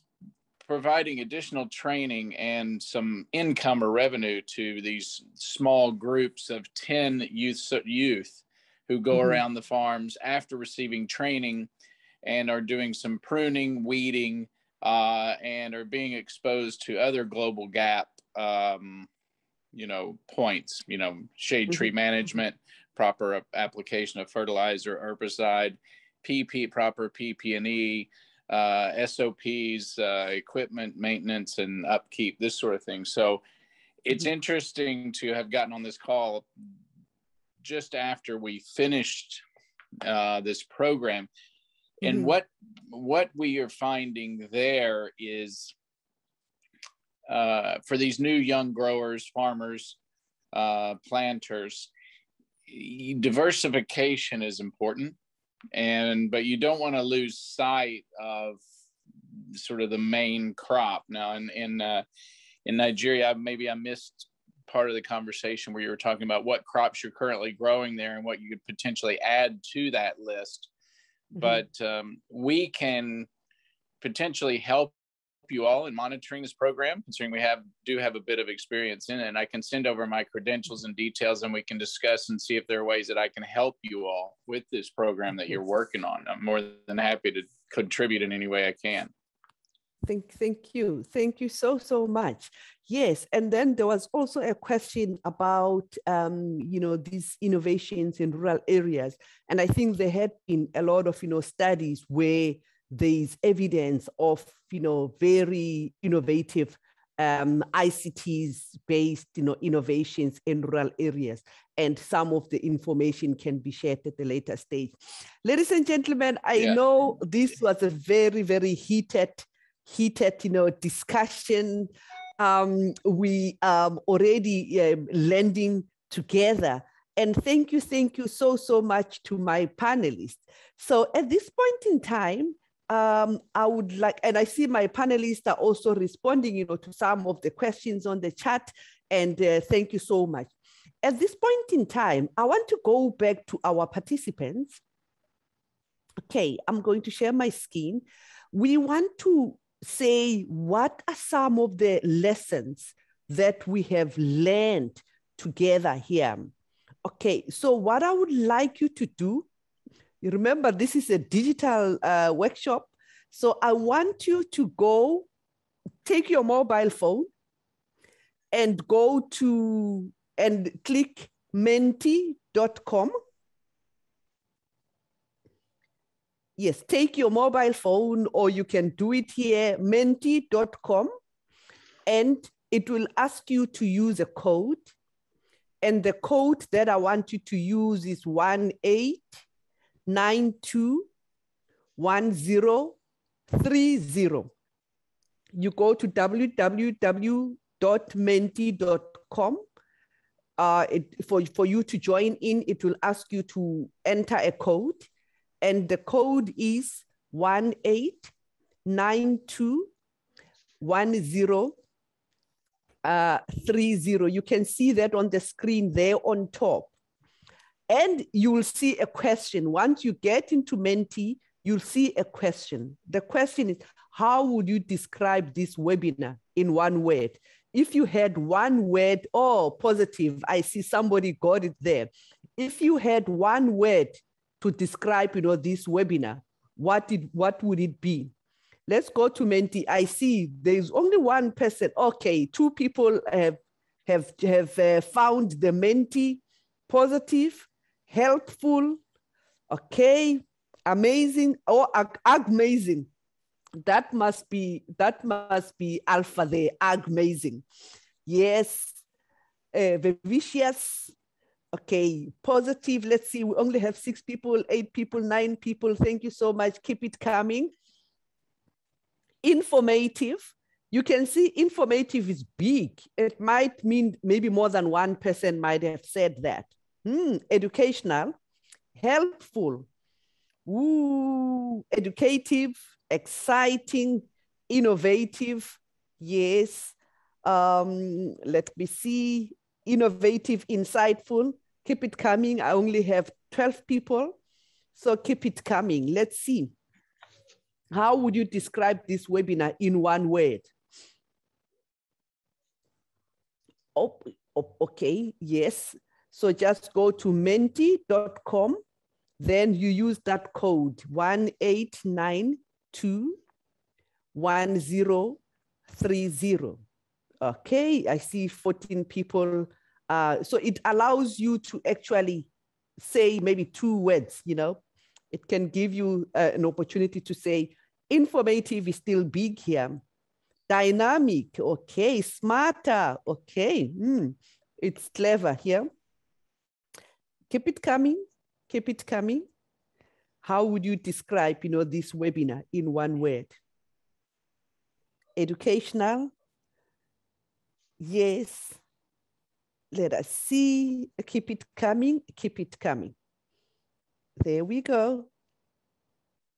providing additional training and some income or revenue to these small groups of 10 youth who go around the farms after receiving training and are doing some pruning, weeding, and are being exposed to other global gap, points, shade tree management, proper application of fertilizer, herbicide, proper PP&E, SOPs, equipment maintenance and upkeep, this sort of thing. So it's interesting to have gotten on this call just after we finished this program. And what we are finding there is for these new young growers, farmers, planters, diversification is important. But you don't want to lose sight of sort of the main crop. Now in Nigeria, maybe I missed part of the conversation where you were talking about what crops you're currently growing there and what you could potentially add to that list. But we can potentially help you all in monitoring this program, considering we do have a bit of experience in it. And I can send over my credentials and details, and we can discuss and see if there are ways that I can help you all with this program that you're working on. I'm more than happy to contribute in any way I can. Thank you. Thank you so much. Yes, and then there was also a question about, these innovations in rural areas. And I think there had been a lot of, studies where there is evidence of, very innovative ICTs based, innovations in rural areas. And some of the information can be shared at a later stage. Ladies and gentlemen, I know this was a very, very heated, discussion. We already lending together. And thank you so much to my panelists. So at this point in time, I would like, and I see my panelists are also responding, to some of the questions on the chat, and thank you so much. At this point in time, I want to go back to our participants. Okay, I'm going to share my screen. We want to say what are some of the lessons that we have learned together here. Okay, so what I would like you to do, you remember this is a digital workshop, so I want you to go take your mobile phone and go to and click menti.com. Yes, take your mobile phone, or you can do it here, menti.com, and it will ask you to use a code. And the code that I want you to use is 18921030. You go to www.menti.com. For you to join in, it will ask you to enter a code. And the code is 18921030. You can see that on the screen there on top. And you will see a question. Once you get into Menti, you'll see a question. The question is, how would you describe this webinar in one word? If you had one word, oh, positive, I see somebody got it there. If you had one word to describe, this webinar, what would it be? Let's go to Menti. I see there's only one person. Okay, two people have found the Menti positive, helpful. Okay, amazing or amazing. That must be alpha there. Amazing. Yes, vicious. Okay, positive. Let's see, we only have 6 people, 8 people, 9 people. Thank you so much. Keep it coming. Informative. You can see informative is big. It might mean maybe more than one person might have said that. Educational, helpful, educative, exciting, innovative. Yes. Let me see. Innovative, insightful, keep it coming. I only have 12 people, so keep it coming. Let's see. How would you describe this webinar in one word? Oh, okay, yes. So just go to menti.com, then you use that code 18921030. Okay, I see 14 people. So it allows you to actually say maybe 2 words, It can give you an opportunity to say, informative is still big here. Dynamic, okay. Smarter, okay. It's clever here. Keep it coming, keep it coming. How would you describe, this webinar in one word? Educational. Yes. Let us see. Keep it coming. Keep it coming. There we go.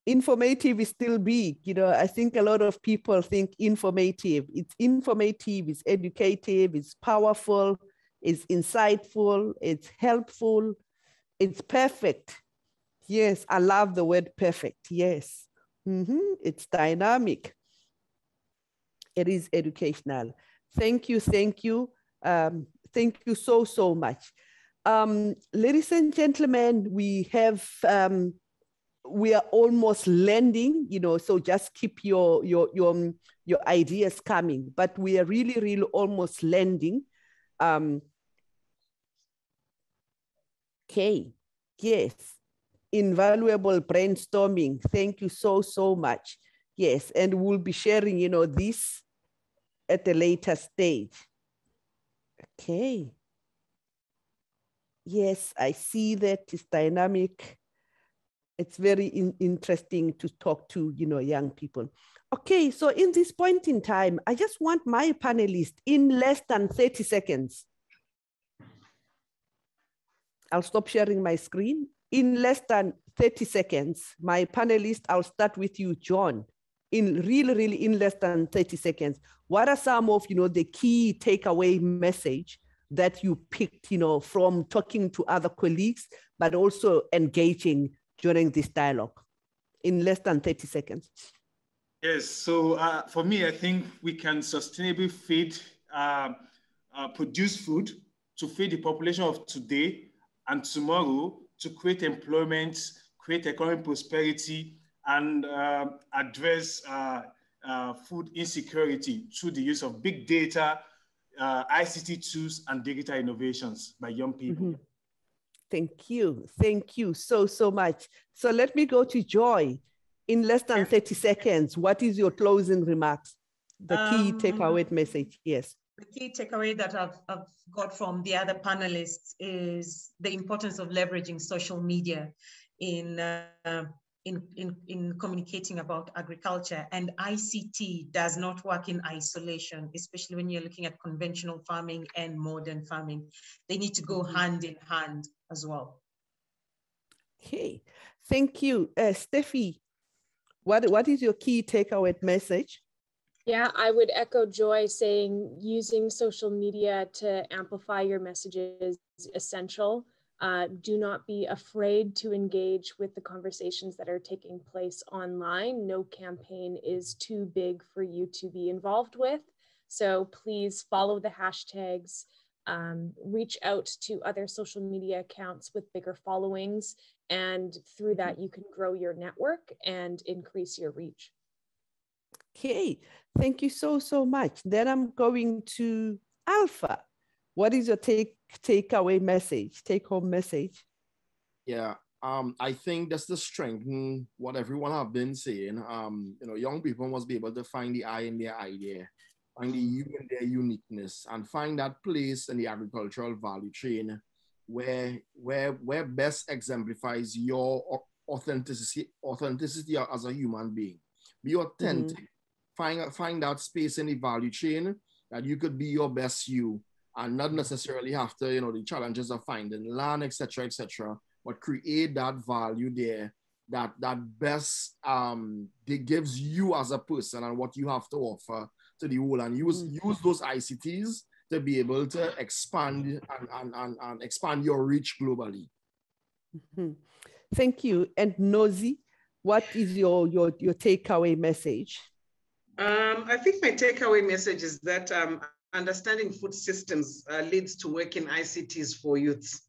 Informative is still big. I think a lot of people think informative. It's informative, it's educative, it's powerful, it's insightful, it's helpful, it's perfect. Yes, I love the word perfect. Yes. It's dynamic. It is educational. Thank you, thank you. Thank you so, so much. Ladies and gentlemen, we are almost landing, so just keep your ideas coming, but we are really, really almost landing. Okay, yes, invaluable brainstorming. Thank you so, so much. Yes, and we'll be sharing, this at a later stage. Okay. Yes, I see that it's dynamic. It's very interesting to talk to, young people. Okay, so in this point in time, I just want my panelists in less than 30 seconds. I'll stop sharing my screen. In less than 30 seconds, my panelists, I'll start with you, John. In really in less than 30 seconds, what are some of, the key takeaway message that you picked, from talking to other colleagues, but also engaging during this dialogue in less than 30 seconds? Yes, so for me, I think we can sustainably feed, produce food to feed the population of today and tomorrow, to create employment, create economic prosperity, and address food insecurity through the use of big data, ICT tools, and digital innovations by young people. Thank you. Thank you so much. So let me go to Joy. In less than 30 seconds, what is your closing remarks? The key takeaway message, yes. The key takeaway that I've got from the other panelists is the importance of leveraging social media in communicating about agriculture. And ICT does not work in isolation, especially when you're looking at conventional farming and modern farming. They need to go hand in hand as well. Okay, thank you. Steffi, what is your key takeaway message? Yeah, I would echo Joy saying using social media to amplify your messages is essential. Do not be afraid to engage with the conversations that are taking place online. No campaign is too big for you to be involved with. So please follow the hashtags, reach out to other social media accounts with bigger followings, and through that you can grow your network and increase your reach. Okay, thank you so much. Then I'm going to Alpha. What is your takeaway message, take home message? Yeah, I think that's the strength in what everyone have been saying. Young people must be able to find the I in their idea, find the you in their uniqueness, and find that place in the agricultural value chain where best exemplifies your authenticity as a human being. Be authentic. Find that space in the value chain that you could be your best you, and not necessarily have to, the challenges of finding land, etc., but create that value there, that best that gives you as a person and what you have to offer to the whole, and use those ICTs to be able to expand and expand your reach globally. Thank you. And Nozi, what is your takeaway message? I think my takeaway message is that understanding food systems leads to working ICTs for youth.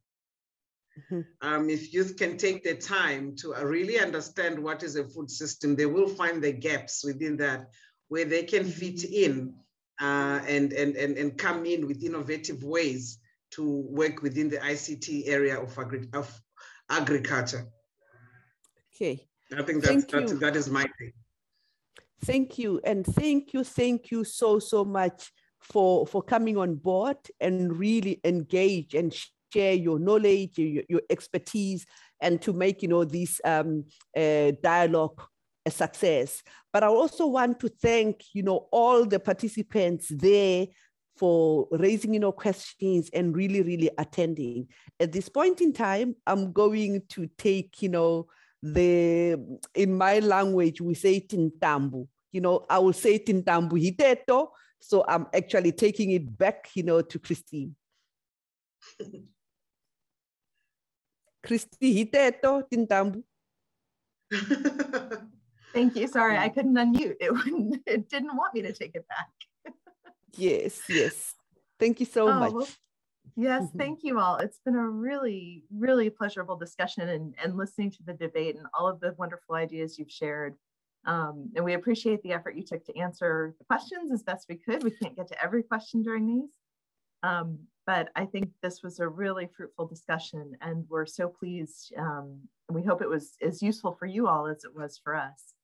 If youth can take the time to really understand what is a food system, they will find the gaps within that where they can fit in and come in with innovative ways to work within the ICT area of agriculture. Okay. I think that is my thing. Thank you. And thank you so much for coming on board and really engage and share your knowledge, your expertise, and to make, this dialogue a success. But I also want to thank, all the participants there for raising, questions and really attending. At this point in time, I'm going to take, in my language, we say tintambu. I will say tintambu hiteto. So I'm actually taking it back, to Christine. Christy hiteto tintambu. Thank you. Sorry, I couldn't unmute. It didn't want me to take it back. Yes, yes. Thank you so much. Well, yes, thank you all. It's been a really, really pleasurable discussion and listening to the debate and all of the wonderful ideas you've shared. And we appreciate the effort you took to answer the questions as best we could. We can't get to every question during these, but I think this was a really fruitful discussion, and we're so pleased. And we hope it was as useful for you all as it was for us.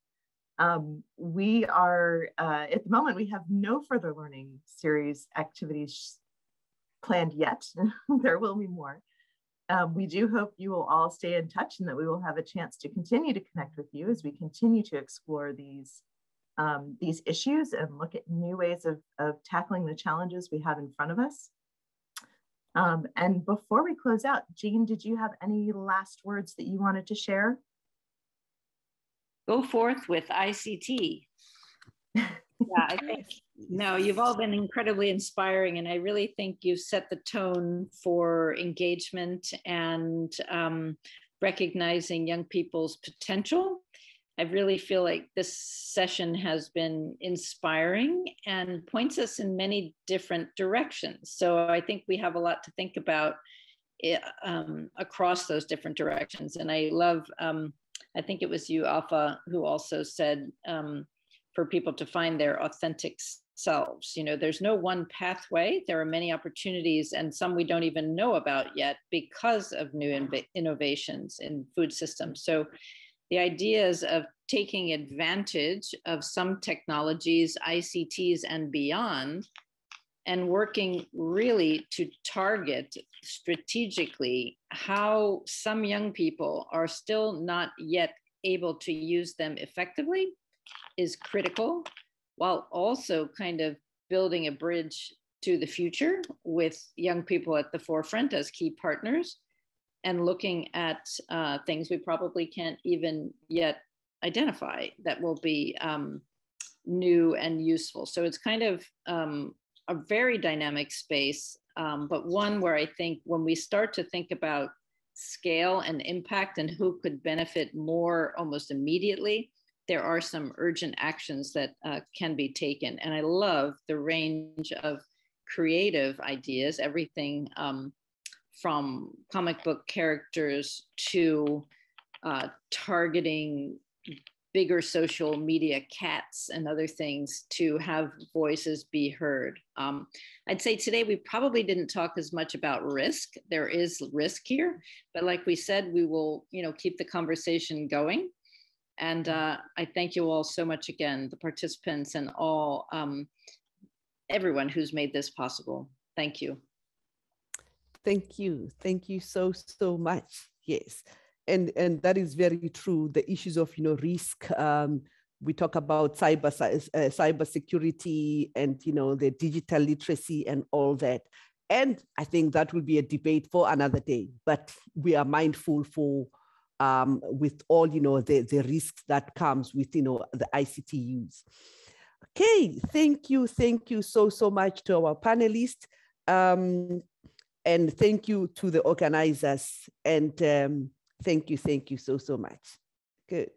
We are, at the moment, we have no further learning series activities planned yet. There will be more. We do hope you will all stay in touch and that we will have a chance to continue to connect with you as we continue to explore these issues and look at new ways of tackling the challenges we have in front of us. And before we close out, Jean, did you have any last words that you wanted to share? Go forth with ICT. Yeah, I think, no, you've all been incredibly inspiring, and I really think you've set the tone for engagement and recognizing young people's potential. I really feel like this session has been inspiring and points us in many different directions. So I think we have a lot to think about across those different directions. And I love, I think it was you, Alpha, who also said, for people to find their authentic selves. You know, there's no one pathway. There are many opportunities, and some we don't even know about yet because of new innovations in food systems. So the ideas of taking advantage of some technologies, ICTs and beyond, and working really to target strategically how some young people are still not yet able to use them effectively is critical, while also kind of building a bridge to the future with young people at the forefront as key partners and looking at things we probably can't even yet identify that will be new and useful. So it's kind of a very dynamic space, but one where I think when we start to think about scale and impact and who could benefit more almost immediately, there are some urgent actions that can be taken. And I love the range of creative ideas, everything from comic book characters to targeting bigger social media cats and other things to have voices be heard. I'd say today we probably didn't talk as much about risk. There is risk here, but like we said, we will, keep the conversation going. And I thank you all so much again, the participants and all, everyone who's made this possible. Thank you. Thank you. Thank you so, so much. Yes. And that is very true. The issues of, risk, we talk about cyber security and, the digital literacy and all that. And I think that will be a debate for another day, but we are mindful for with all, the risks that comes with, the ICT use. Okay, thank you so, so much to our panelists. And thank you to the organizers. And thank you so, so much. Good.